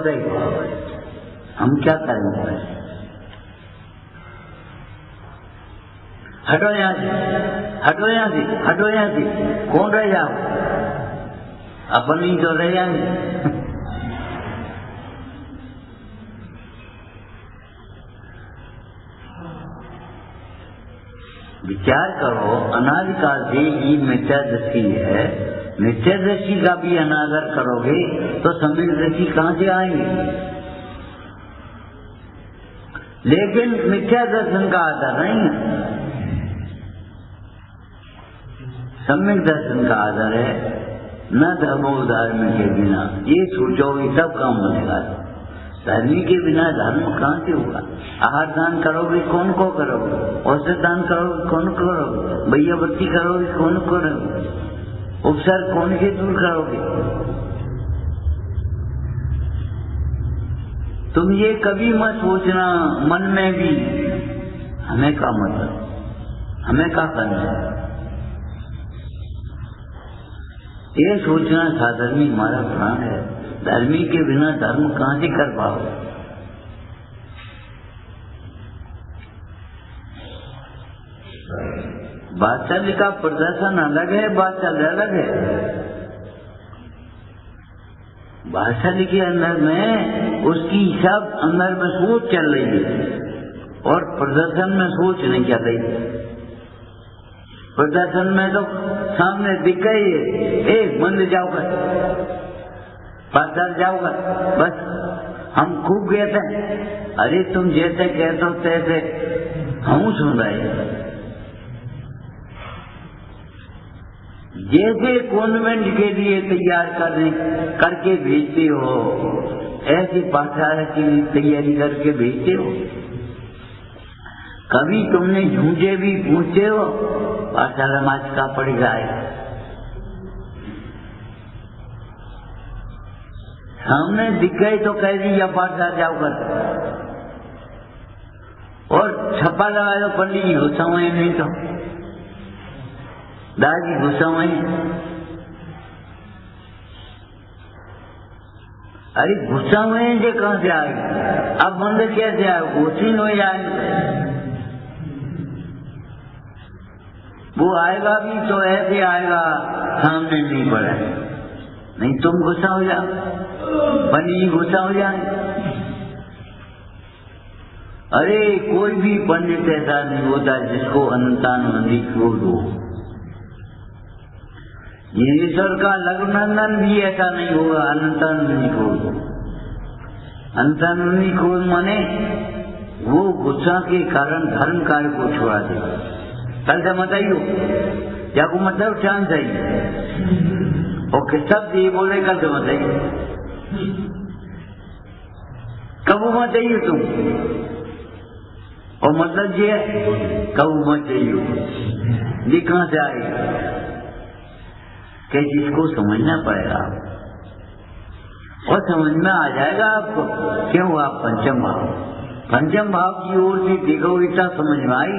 S1: हम क्या करेंगे। हटो यहाँ से, हटो यहाँ से, हटो यहाँ से, कौन रह जाओ, अपन ही तो रह जाएंगे। विचार करो, अनादिकाल से ये मिथ्या दृष्टि है, मिथ्या दृष्टि का भी अनादर करोगे तो सम्यक दृष्टि कहाँ से आएगी। लेकिन मिथ्या दर्शन का आदर नहीं है, सम्यक दर्शन का आदर है। न धर्मो धर्म के बिना, ये सोचोगे तब काम बनेगा। धर्मी के बिना धर्म कहाँ से होगा। आहार दान करोगे कौन को करोगे, औषध दान करोगे कौन को करोगे, भैया बत्ती करोगे कौन को करोगे, उपसर्ग कौन से दूर करोगे। तुम ये कभी मत सोचना मन में भी हमें क्या मतलब, हमें क्या करना है। ये सोचना साधर्मी हमारा प्राण है, धर्मी के बिना धर्म कहाँ से कर पाओ। बादशाह का प्रदर्शन अलग है, बादशाह अलग है। बादशाह के अंदर में उसकी सब अंदर में सोच चल रही है और प्रदर्शन में सोच नहीं चल रही। प्रदर्शन में तो सामने दिख गई है, एक मंदिर जाओगा, बाजार जाओगा, बस हम खूब गए थे। अरे तुम जैसे कहते हो तैसे हम सुन रहे। जैसे कॉन्वेंट के लिए तैयार करके भेजते हो, ऐसे पाठशाला की तैयारी करके भेजते हो। कभी तुमने झूठे भी पूछते हो, पाठशाला माच का पड़ जाए, सामने दिख गए तो कह दिया पाठशाला जाओ कर, और छप्पा लगा दो पंडित जी गुस्सा हुए, नहीं तो दादी गुस्सा हुए। अरे गुस्सा हुए जो कहां से आएगी? अब मंदिर कैसे आए? घोषित हो जाए, वो आएगा भी तो ऐसे आएगा, सामने नहीं पड़ा, नहीं तुम गुस्सा हो जाओ, पंडित जी गुस्सा हो जाए। अरे कोई भी पंडित ऐसा नहीं होता जिसको अनंतानंदी क्रोध हो। ईश्वर का लघुनंदन भी ऐसा नहीं होगा अनंतानंदी क्रोध। अनंतानंदी क्रोध माने वो गुस्सा के कारण धर्म कार्य को छोड़ा दे। कल से मत आइयो, या को मतलब चांद चाहिए और सब ये बोले कल से मत आइयो, कब मत आइयो तुम, और मतलब ये कब मत आइयो, ये कहां से आएगा? कि जिसको समझना पड़ेगा और समझ में आ जाएगा आपको। क्यों? आप पंचम भाव की ओर से देखो, इतना समझ में आई।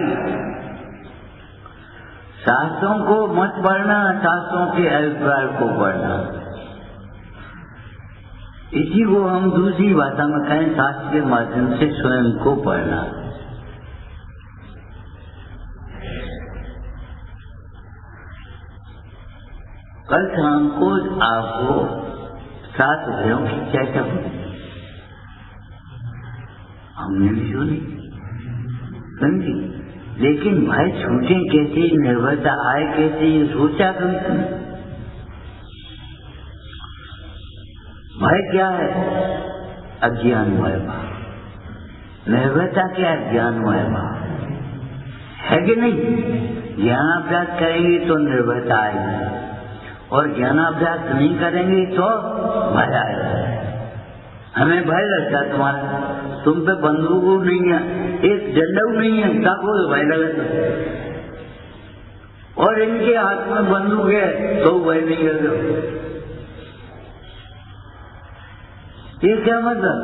S1: शास्त्रों को मत पढ़ना, शास्त्रों के अभिप्राय को पढ़ना। इसी को हम दूसरी भाषा में कहें, शास्त्र के माध्यम से स्वयं को पढ़ना। कल शाम को आपको 7 विषयों की चर्चा हुई, हमने भी सुनी समझी, लेकिन भाई छूटे कैसे, निर्भरता आए कैसे, ये सोचा कभी? भाई क्या है? अज्ञानमय भाव। निर्भरता क्या है? ज्ञानमय भाव है कि नहीं? ज्ञानाभ्यास करेंगे तो निर्भरता आएगी, और ज्ञानाभ्यास नहीं करेंगे तो भय आएगा। हमें भय लगता है तुम्हारा, तुम पे बंदूक नहीं है, एक डंडा नहीं है, ताको भय लगता, और इनके हाथ में बंदूक है तो भय नहीं लगता। ये क्या मतलब?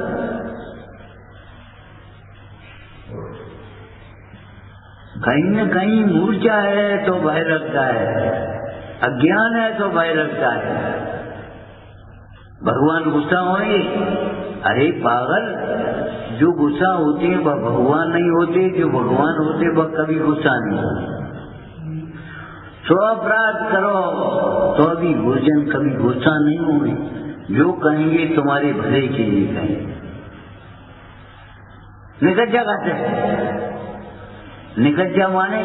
S1: कहीं न कहीं मूर्छा है तो भय लगता है, अज्ञान है तो भय लगता है। भगवान गुस्सा होंगे? अरे पागल, जो गुस्सा होते हैं वह भगवान नहीं होते, जो भगवान होते वह कभी गुस्सा नहीं होते। सो अपराध करो तो अभी गुरुजन कभी गुस्सा नहीं होंगे, जो कहेंगे तुम्हारे भले के लिए कहेंगे। निकट जगह निकट जा माने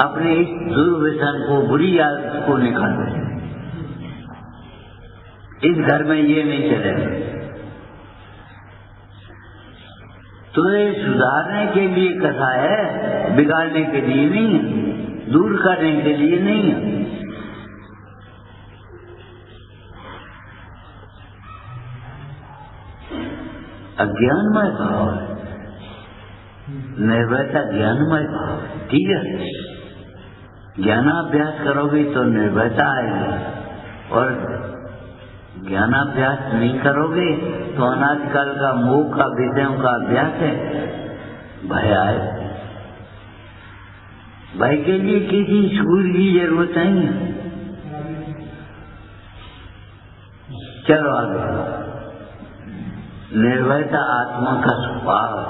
S1: अपने इस दुर्व्यसन को, बुरी आदत को निकाल दे। इस घर में ये नहीं चलेगा। तुम्हें सुधारने के लिए कथा है, बिगाड़ने के लिए नहीं है, दूर करने के लिए नहीं है। अज्ञानमय भाव है, निर्भयता ज्ञानमय भाव। ठीक है, ज्ञानाभ्यास करोगे तो निर्भयता आएगी, और ज्ञानाभ्यास नहीं करोगे तो अनादिकाल का मोह का, विषयों का अभ्यास है, भय आए। भय के लिए किसी स्कूल की जरूरत नहीं है। चलो आगे। निर्भयता आत्मा का स्वभाव है,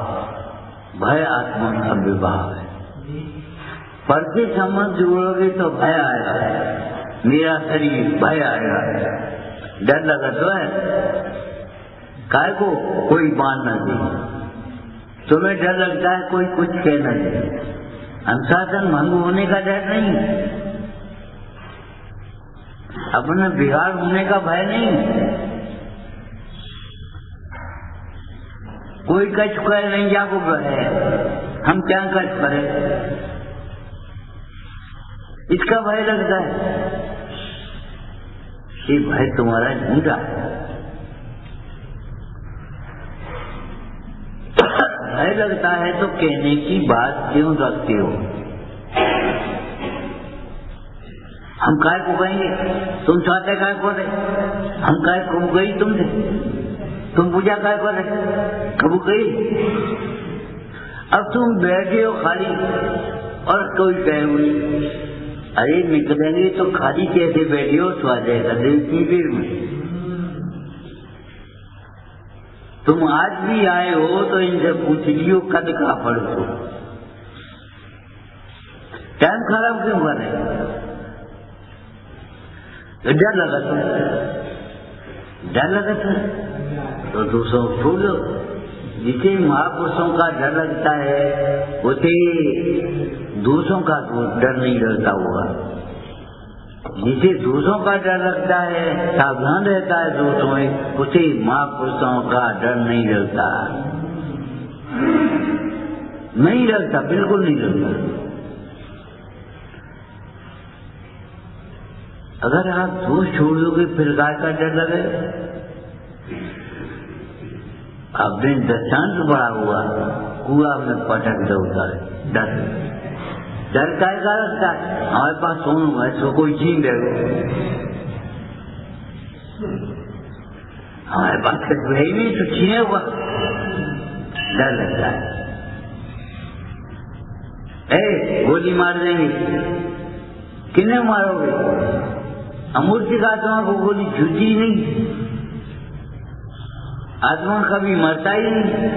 S1: भय आत्मा का विभाव है। पर से संबंध जोड़ोगे तो भय आएगा, मेरा शरीर भय आएगा, डर लगा तो है। काय को कोई मान न दे, तुम्हें डर लगता है कोई कुछ कह न दे, अनुशासन भंग होने का डर नहीं, अपने बिगाड़ होने का भय नहीं। कोई कष्ट कर नहीं जाको है, हम क्या कष्ट करें, इसका भय लगता है। ये भय तुम्हारा झूठा है। भय लगता है तो कहने की बात क्यों रखते हो? हम काय को कहेंगे? तुम चाहते काय को रहे? हम काय को गई तुमसे? तुम पूजा काय को रहे? कबू गई? अब तुम बैठे हो खाली और कोई कहे हुई, अरे निकलेंगे तो खाली कैसे बैठे हो? तो आ जाएगा देव की देर में। तुम आज भी आए हो तो इनसे पूछ लियो कद का पढ़ दो। टाइम खराब क्यों कर रहे? डर लगा तो डर लगा तो दूसरों भूलो। जिसे महापुरुषों का डर लगता है उसे दूसरों का डर नहीं लगता होगा। जिसे दूसरों का डर लगता है, सावधान रहता है दूसरों में, उसे महापुरुषों का डर नहीं लगता। नहीं लगता, बिल्कुल नहीं लगता। अगर आप दोष छोड़ दोगे फिर गाय का डर लगे। आपने दृष्टांत बड़ा हुआ, कुआ में पटक दो डर। डर काय का लगता है? हमारे पास सोनू है, सो कोई छीन देगा। हमारे पास वही नहीं तो छीने हुआ, डर लगता है। गोली मार देंगे, किन्हें मारोगे? अमूर्ति का आत्मा को गोली छूती नहीं। आत्मा कभी मरता ही नहीं,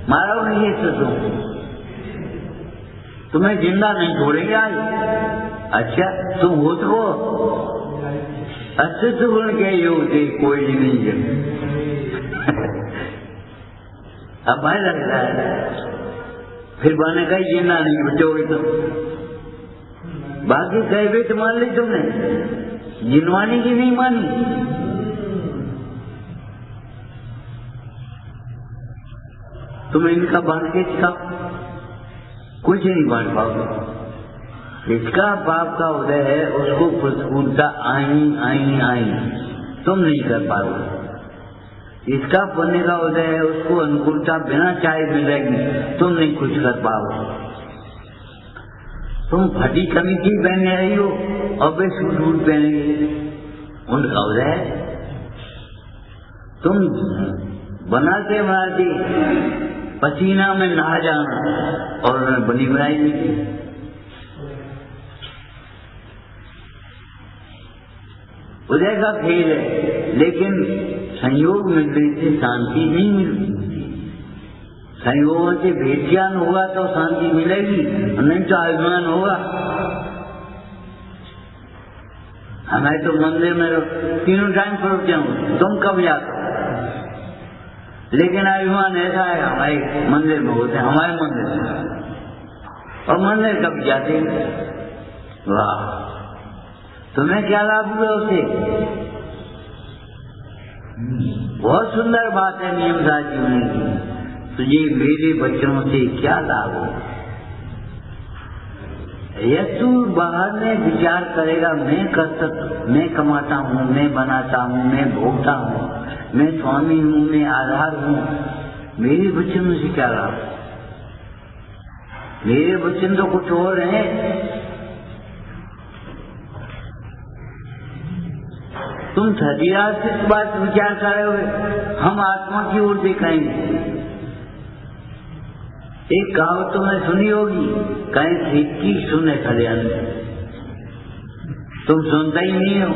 S1: मारो नहीं है तो तुम्हें जिंदा नहीं छोड़ेंगे आज। अच्छा तुम हो तो अस्तित्व गुण के योग दे कोई नहीं है। अब भय लग रहा है, फिर बने का जिंदा नहीं बचोगे तो बाकी कहे भी तो मान ली तुमने, जिनवानी की नहीं मानी। तुम इनका बांध के सिखाओ, कुछ नहीं बांध पाओगे। जिसका बाप का उदय है उसको प्रतिकूलता आई आई आई, तुम नहीं कर पाओगे। इसका पुण्य का उदय है उसको अनुकूलता बिना चाहे मिलेगी, तुम नहीं कुछ कर पाओगे। तुम फटी कमीज पहन रही हो और वे सूट पहनेंगे, उनका उदय है। तुम बनाते पसीना में नहा जाना और उन्होंने बनी बनाई नहीं। उदय का खेल है, लेकिन संयोग मिलने से शांति नहीं मिलती। संयोग से भेद ज्ञान होगा तो शांति मिलेगी, नहीं तो अभिमान होगा। हमें तो मंदिर में तीनों टाइम पर जाऊं, तुम कब जाते? लेकिन अभिमान ऐसा है हमारे मंदिर में होते हैं, हमारे मंदिर में, और मंदिर कब जाते? वाह, तुम्हें क्या लाभ हुआ उसे? बहुत सुंदर बात है नियम साथ जीने की। तुझे मेरे बच्चों से क्या लाभ हो? यह तू बाहर में विचार करेगा, मैं मैं कमाता हूँ, मैं बनाता हूँ, मैं भोगता हूँ, मैं स्वामी हूँ, मैं आधार हूँ, मेरे बच्चों से क्या लाभ? मेरे बच्चन तो कुछ और हैं। तुम शरीरात से बात विचार कर रहे हो, हम आत्मा की ओर दिखाएंगे। एक कहावत तुमने सुनी होगी, कहीं खेत की सुने खलियान, तुम सुनता ही नहीं हो।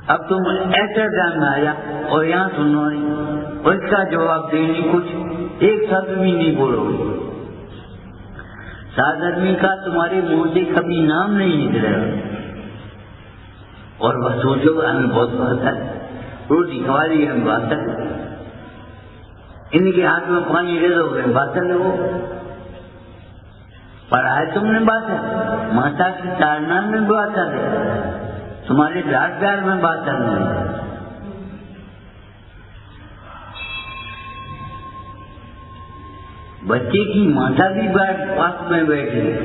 S1: अब तुम ऐसे ध्यान आया और यहाँ सुनो नहीं, और इसका जवाब देने कुछ एक शब्द भी नहीं बोलोगे। सात आदमी का तुम्हारे मुंह से कभी नाम नहीं निकलेगा, और वह सोचो हमें बहुत बहता है, रोटी खवा दी हमें बात है, इनके हाथ में पानी दे दो बात है। वो पढ़ाए तुमने बात है, माता की ताड़ना में बात है, तुम्हारे लाड प्यार में बात है। बच्चे की माता भी पास में बैठी है,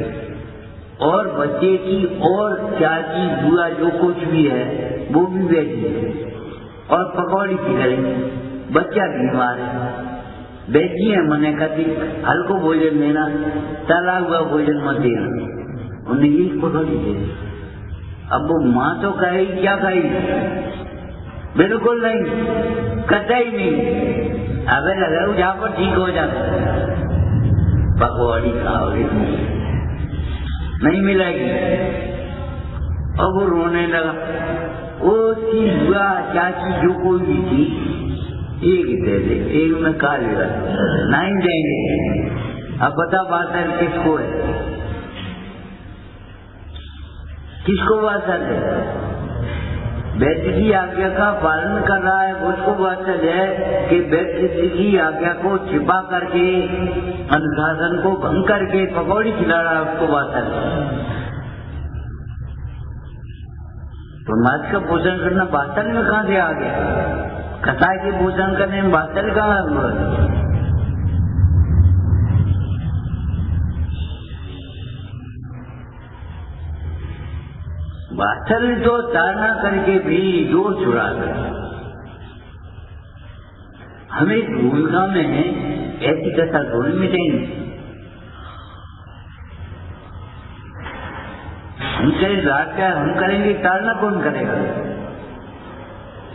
S1: और बच्चे की और चाची बुआ जो कुछ भी है वो भी बेची और पकौड़ी की करेंगे। बच्चा बीमार है, बेची है मने कहती हल्को भोजन देना, तला हुआ भोजन मत देना, उन्हें यही पकौड़ी दे। अब वो माँ तो कहेगी क्या कहेगी? बिल्कुल नहीं, कतई नहीं। अगर लगा जहाँ पर ठीक हो जाता पकौड़ी खाओगे नहीं मिलेगी। और वो रोने लगा। उसकी बुआ चाची जो कोई भी थी एक दे दे, एक में खा लेगा, नहीं देंगे। अब बता बात है किसको है, किसको बात है? व्यक्ति की आज्ञा का पालन कर रहा है उसको बात है कि व्यक्ति की आज्ञा को छिपा करके अनुशासन को भंग करके पकौड़ी खिला रहा है उसको बात है। तो समाज का पोषण करना बातल में कहाँ से आ गया? कसाई के पोषण करने में बातल कहाँ हुआ? बातल तो ताना करके भी जोर छुड़ा कर हमें भूमिका में ऐसी कथा थोड़ी मिटेंगे। हम कहें रात का हम करेंगे, ताड़ना कौन करेगा?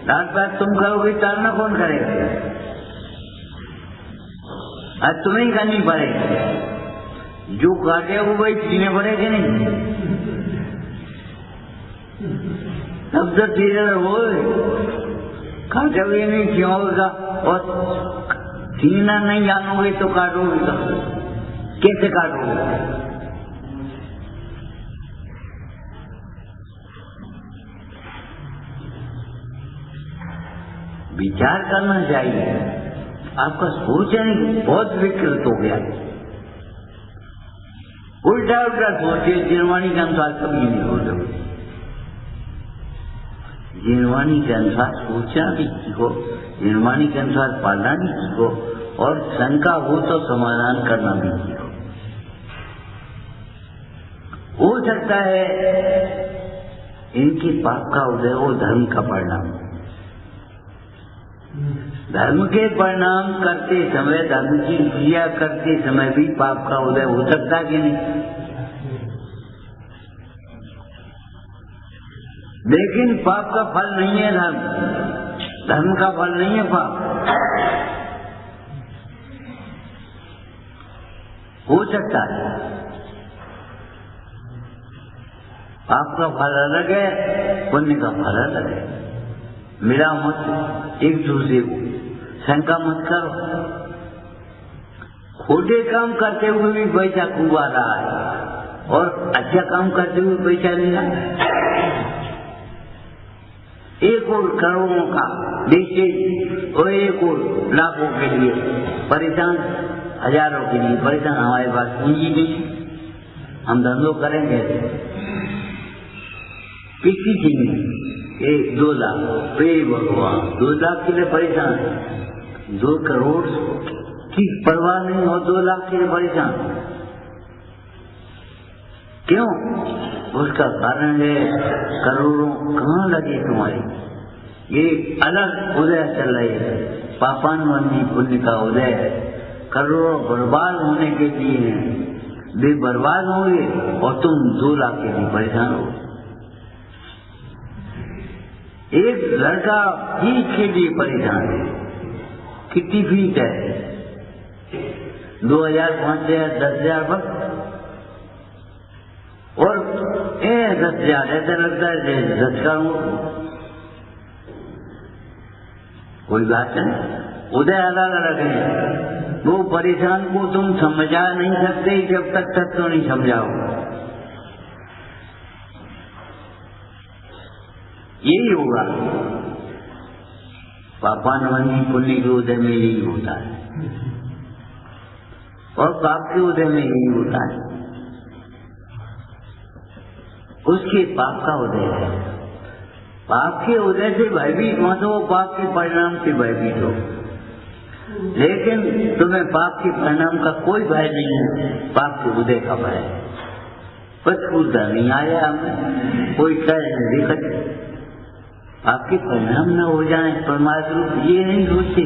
S1: रात बात तुम करोगे, ताड़ना कौन करेगा? आज तुम्हें ही करनी पड़ेगी। जो काटे वो भाई सीने पड़ेगे नहीं। तब तो धीरे हो काटोगे नहीं क्यों होगा? और सीना नहीं जानोगे तो काटोगे, कैसे काटोगे? विचार करना चाहिए। आपका सोचने बहुत विकृत हो गया, उल्टा उल्टा सोचे। जिनवाणी के अनुसार कभी नहीं सोचोगे। जिनवाणी के अनुसार सोचना भी सीखो, जिनवाणी के अनुसार पालना भी सीखो, और शंका हो तो समाधान करना भी सीखो। हो सकता है इनके पाप का उदय हो धर्म का परिणाम। धर्म के परिणाम करते समय, धर्म की क्रिया करते समय भी पाप का उदय हो सकता कि नहीं? लेकिन पाप का फल नहीं है धर्म, धर्म का फल नहीं है पाप। हो सकता है पाप का फल अलग है, पुण्य का फल अलग है। मिला मत एक दूसरे को, शंका मत करो। खोटे काम करते हुए भी पैसा खूब आ रहा है और अच्छा काम करते हुए पैसा नहीं आ रहा है। एक और करोड़ों का देखिए और एक और लाखों के लिए परेशान, हजारों के लिए परेशान। हमारे पास पूंजी नहीं, हम धंधो करेंगे किसी चीज में 1-2 लाख पे भगवान 2 लाख के लिए परेशान, 2 करोड़ की परवाह नहीं हो, 2 लाख के लिए परेशान क्यों? उसका कारण है करोड़ों कहाँ लगे तुम्हारी। ये अलग उदय चल रही है, पापानुबंधी पुण्य का उदय है। करोड़ों बर्बाद होने के लिए हैं, वे बर्बाद होंगे और तुम 2 लाख के लिए परेशान हो। एक लड़का फीस के लिए परेशान है। कितनी फीस है? 2000, 5000, 10,000 बस। और 10,000 ऐसा लगता है 10 का कोई बात नहीं। उदय अलग अलग है। वो परेशान को तुम समझा नहीं सकते जब तक तत्व नहीं समझाओ। यही होगा पापानुबंधी पुण्य के उदय में, यही होता है और पाप के उदय में यही होता है। उसके पाप का उदय है। पाप के उदय से भयभीत मत हो, पाप के परिणाम से भयभीत हो। लेकिन तुम्हें पाप के परिणाम का कोई भय नहीं है, पाप के उदय का भय है। पचकूदा नहीं आया हमें, कोई कहे नहीं देखा आपके परिणाम न हो जाए परमात्मा रूप, ये नहीं सोचे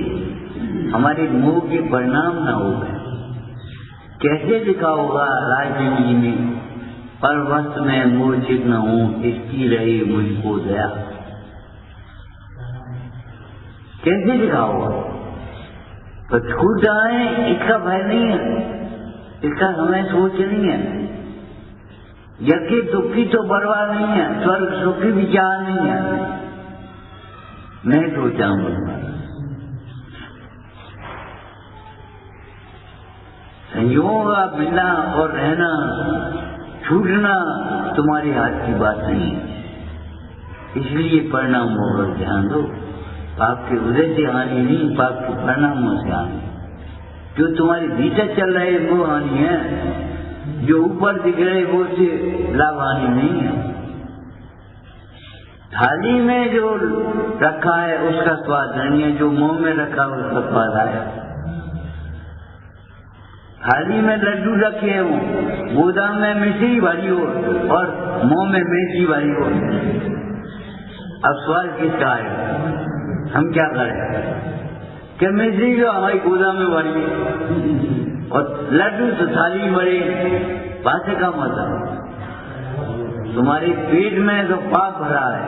S1: हमारे मोह के परिणाम न हो गए। कैसे लिखा होगा राजदेवी जी ने, पर वस्त में मूर्छित न हूं इसकी रही मुझको दया, कैसे लिखा होगा? पचकूदा है इसका भय नहीं है, इसका हमें सोच नहीं है। यज्ञ दुखी तो बर्बाद नहीं है, स्वर्ग सुखी विचार नहीं है, मैं सोचा हूं संयोग मिलना और रहना छूटना तुम्हारे हाथ की बात नहीं है। इसलिए परिणाम होकर ध्यान दो, पाप के उदय से हानि नहीं, पाप के परिणामों से हानि। जो तुम्हारे भीतर चल रहे वो हानि है, जो ऊपर दिख रहे वो से लाभ हानि नहीं है। थाली में जो रखा है उसका स्वाद नहीं है, जो मुंह में रखा है उसका स्वाद आया। थाली में लड्डू रखे हैं, वो गोदाम में मिश्री भरी हो और मुंह में मिर्ची भरी हो, अब स्वाद किसका आएगा? हम क्या करें कि मिश्री जो हमारी गोदाम में भरी है और लड्डू तो थाली में भरे, बातें का मतलब तुम्हारे पेट में तो पाप भरा है,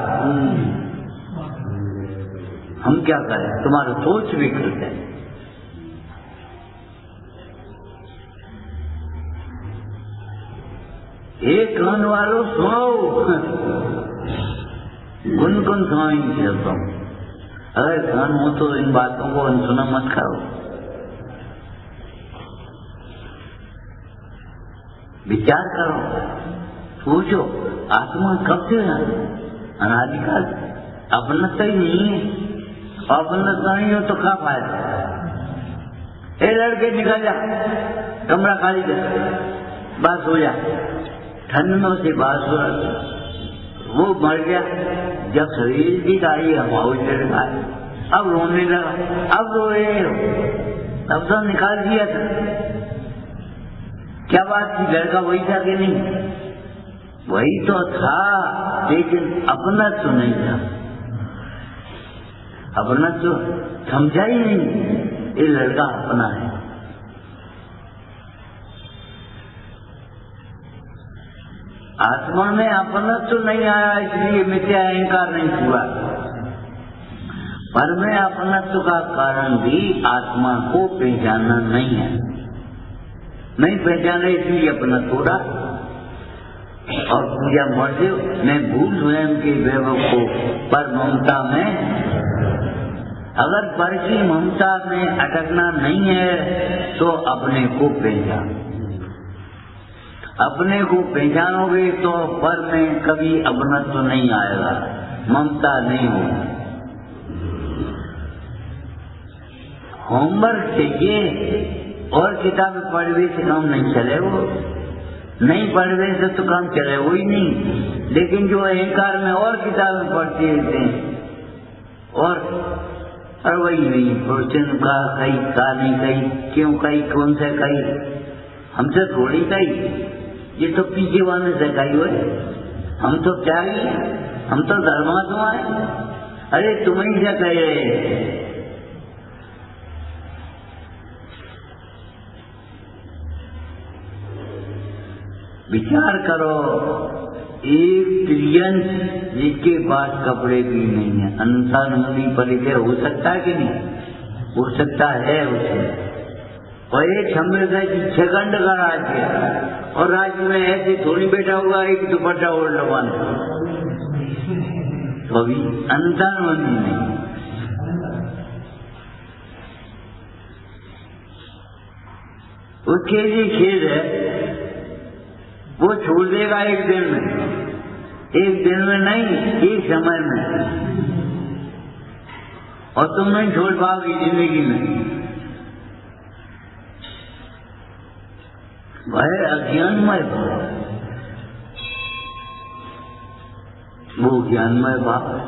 S1: हम क्या करें? तुम्हारा सोच विकृत है। एक कान वालों सुनो, गुनगुन सुनाई चलता हूँ। अगर कान हो तो इन बातों को अनसुना मत करो, विचार करो, सोचो आत्मा कब से है? अनादिकाल। अपनत्व ही नहीं है, अपनत्व नहीं हो तो क्या फायदा? ए लड़के निकल जा, कमरा खाली कर, बस हो जा। ठंडों से बात हो, वो मर गया जब शरीर की गाड़ी हवाओं लड़का है, अब रोने लगा, अब रो रहे हो, तब तो निकाल दिया था। क्या बात थी? लड़का वही था कि नहीं? वही तो था, लेकिन अपना तो नहीं था, अपना तो समझा ही नहीं ये लड़का अपना है। आत्मा में अपना तो नहीं आया, इसलिए मिथ्या अहंकार नहीं हुआ। पर में अपनत्व का कारण भी आत्मा को पहचानना नहीं है, नहीं पहचाना इसलिए अपना थोड़ा और पूजा मर्जी मैं भूल स्वयं के वैभव को पर ममता में। अगर पर की ममता में अटकना नहीं है तो अपने को पहचान, अपने को पहचानोगे तो पर में कभी अपनत्व तो नहीं आएगा, ममता नहीं होगी। होमवर्क चाहिए और किताबें पढ़ने से काम नहीं चले, वो नहीं पढ़ने से तो काम चले वो ही नहीं। लेकिन जो अहंकार में और किताबें पढ़ते रहते हैं और वही नहीं, क्वेश्चन का कही का नहीं कही, क्यों कही, कौन से कही, हमसे थोड़ी कही, ये तो पीछे वाले से कही हुए। हम तो क्या ही, हम तो धर्मात्मा है। अरे तुम्हें क्या कह रहे? विचार करो, एक ट्रिलियन जिसके पास कपड़े भी नहीं है, अनसान नदी परिचय हो सकता है कि नहीं? हो सकता है उसे। और एक छखंड का राज्य है और राज्य में ऐसे थोड़ी बैठा हुआ एक दुपट्टा ओढ़ लगवाना, तो अभी अनसान नदी नहीं। उसके लिए खेद है, वो छोड़ देगा एक दिन में नहीं, एक समय में, और तुम नहीं छोड़ पाओगी जिंदगी में। वह अज्ञानमय भाव, वो ज्ञानमय भाव है।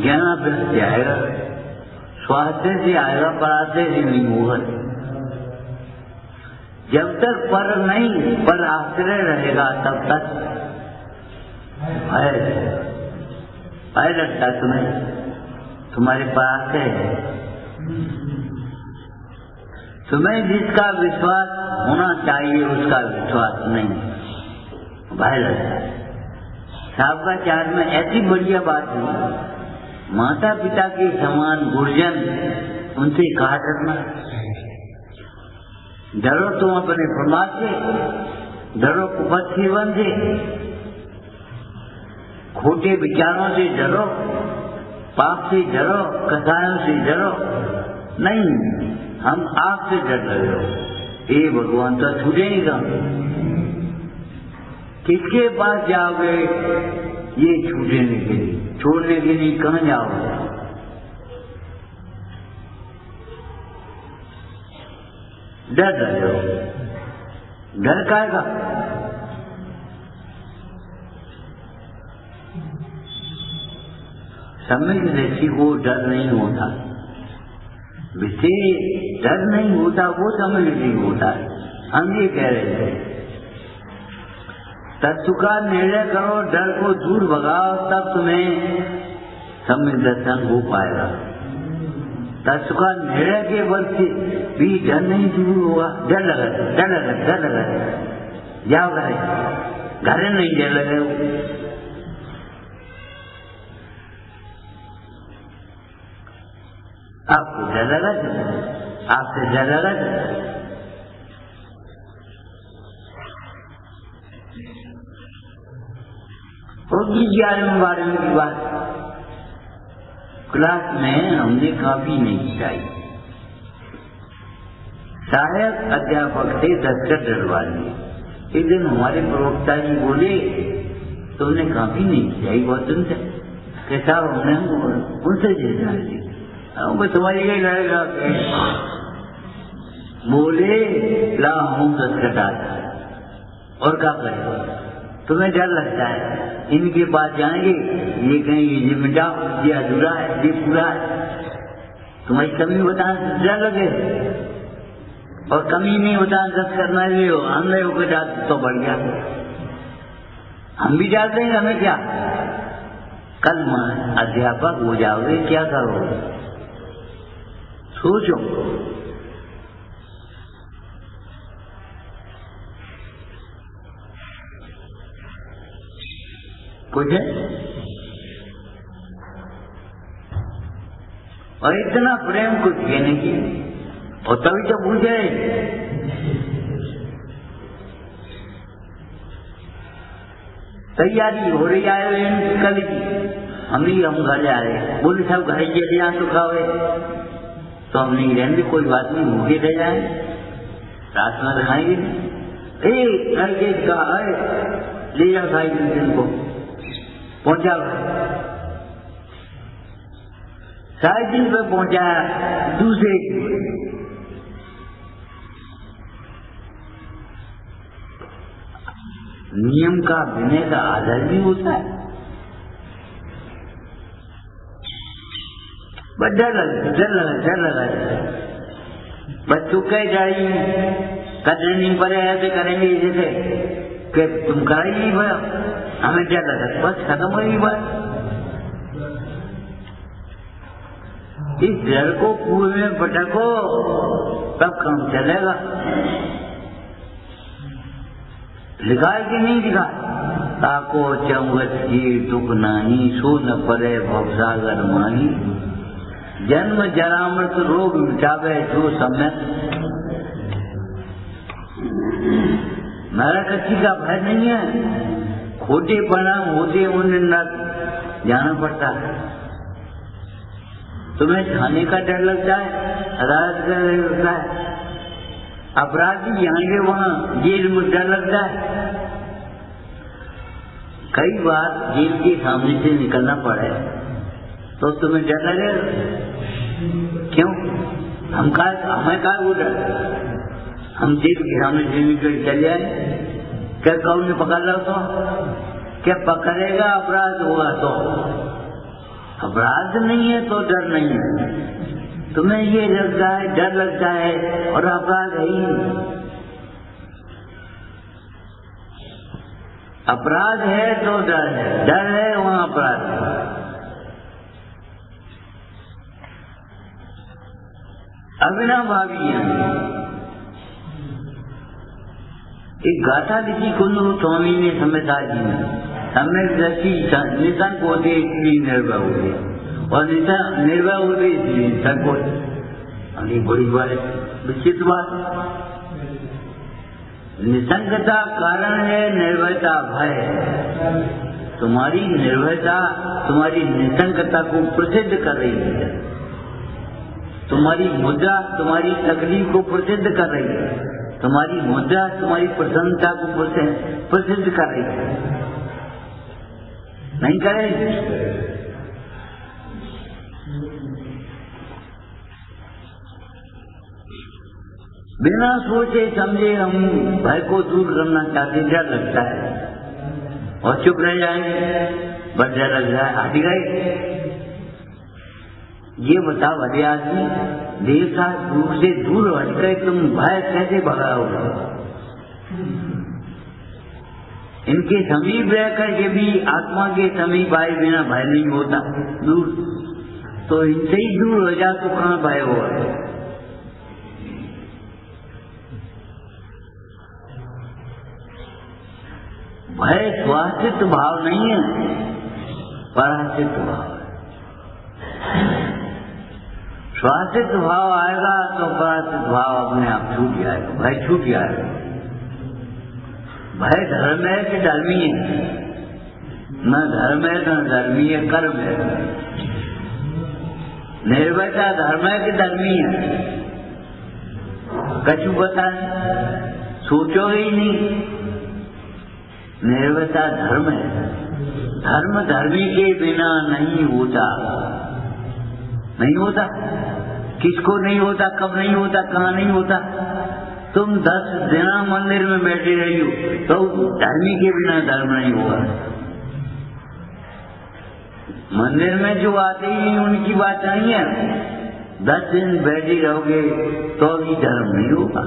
S1: ज्ञानाभ्यास से आएगा, स्वास्थ्य से आएगा, पराधे से नहीं होगा। जब तक पर नहीं पर आश्रय रहेगा तब तक भय लगता तुम्हें, तुम्हारे पास है। तुम्हें जिसका विश्वास होना चाहिए उसका विश्वास नहीं, भय लगता है। सावकाचार में ऐसी बढ़िया बात हुई, माता पिता के समान गुरुजन, उनसे कहा डरना। डरो तुम अपने प्रमाद से, डरो कुपथ सेवन से, खोटे विचारों से डरो, पाप से डरो, कसायों से डरो नहीं। हम आपसे डर रहे हो, हे भगवान तो छूटेगा। किसके पास जाओगे ये छूटने के लिए, छोड़ने के लिए कहाँ जाओगे? डर रहे हो, डर काएगा? सम्यक दृष्टि को डर नहीं होता, विशेष डर नहीं होता, वो सम्यक नहीं होता। हम ये कह रहे थे तत्व का निर्णय करो, डर को दूर भगाओ, तब तुम्हें सम्यक दर्शन हो पाएगा। तत्व का निर्णय के बल से भी डर नहीं दूर हुआ। डर लगा, डर लगा, डर लगा, जाओ घर नहीं डर लगे हो। आपको डर लगा, आपसे डर लगा। होगी 11वीं 12वीं की बात, क्लास में हमने काफी नहीं चाहिए, सहायक अध्यापक थे, दस्तखत डरवा लिए। एक दिन हमारे प्रवक्ता जी बोले तुमने काफी नहीं चाहिए, बहुत दिन से कैसा हमने उनसे जैसा समझ गए लड़ेगा। बोले ला हम दस्तखत आता और क्या करें, तुम्हें डर लगता है, इनके पास जाएंगे ये कहेंगे ये मिटा, ये अधूरा है, ये पूरा है। तुम्हारी कमी बताना डर लगे, और कमी नहीं बताना दस करना ही हो, अंधे होकर जाते तो बढ़ गया। हम भी जाते हैं, हमें क्या, कल अध्यापक हो जाओगे क्या करोगे, सोचो। कुछ है और इतना प्रेम कुछ कहने की, और तभी तो पूछे तैयारी हो रही आए कल की, हम घर जा रहे, बोले सब घर चले यहाँ तो खावे, तो हम नहीं रहेंगे, कोई बात नहीं, भूखे रह जाए, रात में खाएंगे। ले जाओ साइकिल को पहुंचा, साइकिल पे पहुंचाया दूसरे नियम का विनय का आदर भी होता है। बस डर लगा बच्चों कह जाए करने नहीं पड़े, ऐसे करेंगे जैसे कि तुम कर ही नहीं पाया, हमें डर लगा, बस खत्म हो गई बात। इस डर को कुएं में पटको तब काम चलेगा। लिखा है कि नहीं लिखा, ताको चमगत जी दुख नाही, सो न परे भवसागर माही, जन्म जरामृत रोग मिटावे जो सम्यक। मेरा कच्ची का भय नहीं है, खोटे परिणाम होते उन्हें न जाना पड़ता है। तुम्हें थाने का डर लगता है, अदालत का डर लगता है, अपराधी यहाँ के वहाँ जेल में डर लगता है। कई बार जेल के सामने से निकलना पड़े तो तुम्हें डर लगेगा, क्यों? हमें का वो डर, हम जेल के सामने से निकल चल जाए, क्या कौन ने पकड़ लो तो क्या पकड़ेगा, अपराध होगा तो। अपराध नहीं है तो डर नहीं है, तुम्हें ये लगता है डर लगता है और अपराध है ही। अपराध है तो डर है, डर है वहां अपराध है। अविनाभावी है। एक गाथा लिखी कुंदरू स्वामी ने सम्यता जी ने, सम्यक दृष्टि निशंक होते इसलिए निर्भय होते, और निर्भय होते इसलिए निशंक होते। अभी बड़ी बात विचित्र बात, निशंकता कारण है, निर्भयता भय। तुम्हारी निर्भयता तुम्हारी निशंकता को प्रसिद्ध कर रही है, तुम्हारी मुद्रा तुम्हारी तकलीफ को प्रसिद्ध कर रही है, तुम्हारी मुद्रा तुम्हारी प्रसन्नता को प्रसिद्ध कर रही है। नहीं करेगी? बिना सोचे समझे हम भय को दूर करना चाहते, डर लगता है और चुप रह जाएंगे, बस डर लग रहा है, हाथी गए। ये बताओ अरे आदमी, देह का रूप से दूर हटकर तुम भय कैसे भगाओगे? इनके समीप रहकर के भी आत्मा के समीप आए बिना भय नहीं होता, दूर तो इनसे ही दूर हो जा तो कहाँ भय होगा? भय स्वास्थित भाव नहीं है, परास्थित भाव है। स्वास्थित भाव आएगा तो परास्थित भाव अपने आप छूट जाएगा, भय छूट जाएगा। भय धर्म है कि धर्मी है? न धर्म है न धर्मी है, कर्म है। निर्भयता धर्म है कि धर्मी है? कछु पता नहीं, सोचोगे ही नहीं। निर्भयता धर्म है, धर्म धर्मी के बिना नहीं होता, नहीं होता। किसको नहीं होता, कब नहीं होता, कहाँ नहीं होता? तुम 10 दिन मंदिर में बैठे रही हो तो धर्मी के बिना धर्म नहीं होगा। मंदिर में जो आते ही उनकी बात नहीं है, 10 दिन बैठे रहोगे तो भी धर्म नहीं होगा,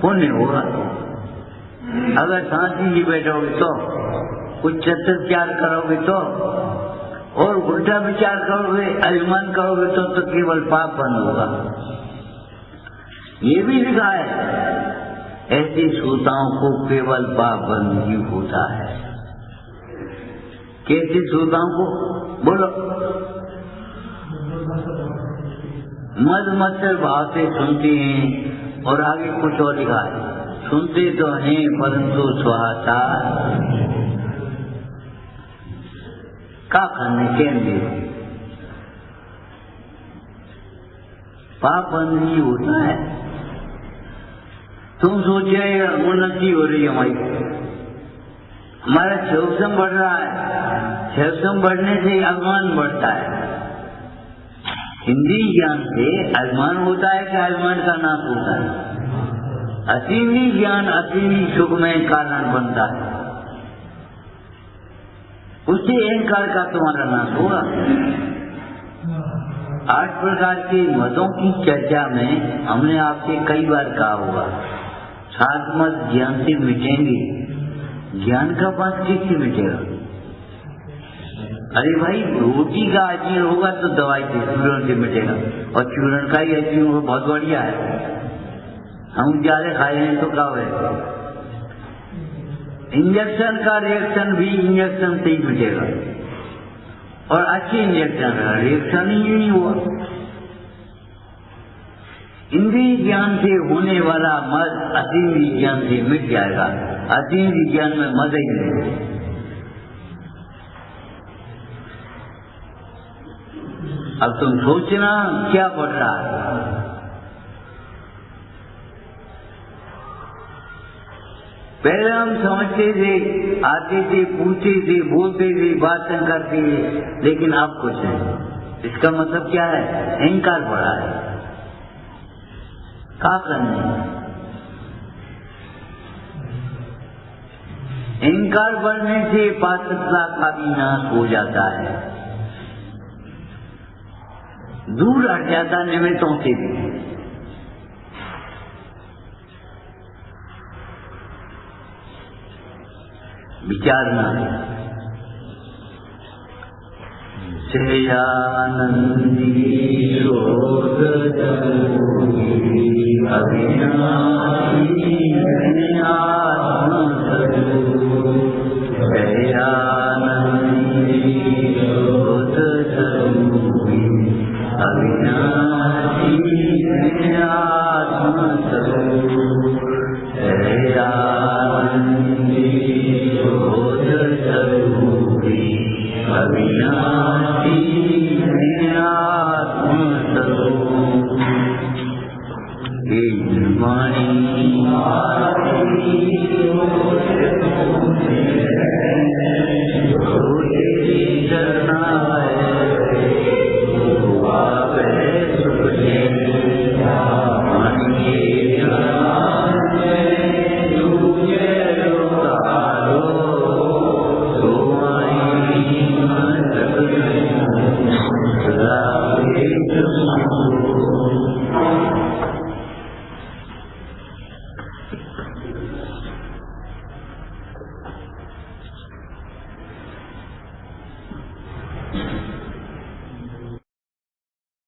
S1: पुण्य होगा। अगर शांति जी बैठोगे तो, कुछ चतुर विचार करोगे तो, और उल्टा विचार करोगे, अभिमान करोगे तो केवल पाप बंद होगा। ये भी लिखा है, ऐसी श्रोताओं को केवल पाप बंद ही होता है। कैसी श्रोताओं को? बोलो। मद मत्सर भाव से सुनते हैं, और आगे कुछ और लिखा है, सुनते तो हैं परंतु स्वाहा का करने केंद्र पाप बंद ही होता है। तुम सोचिए उन्नति हो रही है हमारी, हमारा क्षोभम बढ़ रहा है, क्षोभम बढ़ने से अभिमान बढ़ता है। हिंदी ज्ञान से अभिमान होता है कि अभिमान का नाश होता है? असीमी ज्ञान असीमी सुख में कारण बनता है, उससे अहंकार का तुम्हारा नाश होगा। 8 प्रकार के मतों की चर्चा में हमने आपसे कई बार कहा होगा, 7 मत ज्ञान से मिटेंगे। ज्ञान का पास किससे मिटेगा? अरे भाई, रोटी का अजीर्ण होगा तो दवाई से चूर्ण से मिटेगा, और चूर्ण का ही अजीर्ण बहुत बढ़िया है, हम ज्यादा खाए हैं तो क्या है? इंजेक्शन का रिएक्शन भी इंजेक्शन से ही मिटेगा, और अच्छे इंजेक्शन का रिएक्शन ही नहीं हुआ। इंद्रिय ज्ञान से होने वाला मद अतीन्द्रिय ज्ञान से मिट जाएगा, अतीन्द्रिय ज्ञान में मद ही नहीं। अब तुम सोचना क्या बढ़ रहा है। पहले हम समझते थे, आते थे, पूछते थे, बोलते थे, बातें करते थे, लेकिन अब कुछ नहीं। इसका मतलब क्या है? अहंकार बढ़ा है। क्या करने? अहंकार बढ़ने से पात्रता का भी नाश हो जाता है, दूर हट जाता निमित्तों से भी। विचारना है। श्रेयानंदी शोध अविनाशी आत्मस्वरूप, श्रेयानंदी शोध अविनाशी आत्मस्वरूप, श्रेयानंदी शोध अविनाशी आत्मस्वरूप। हे वाणी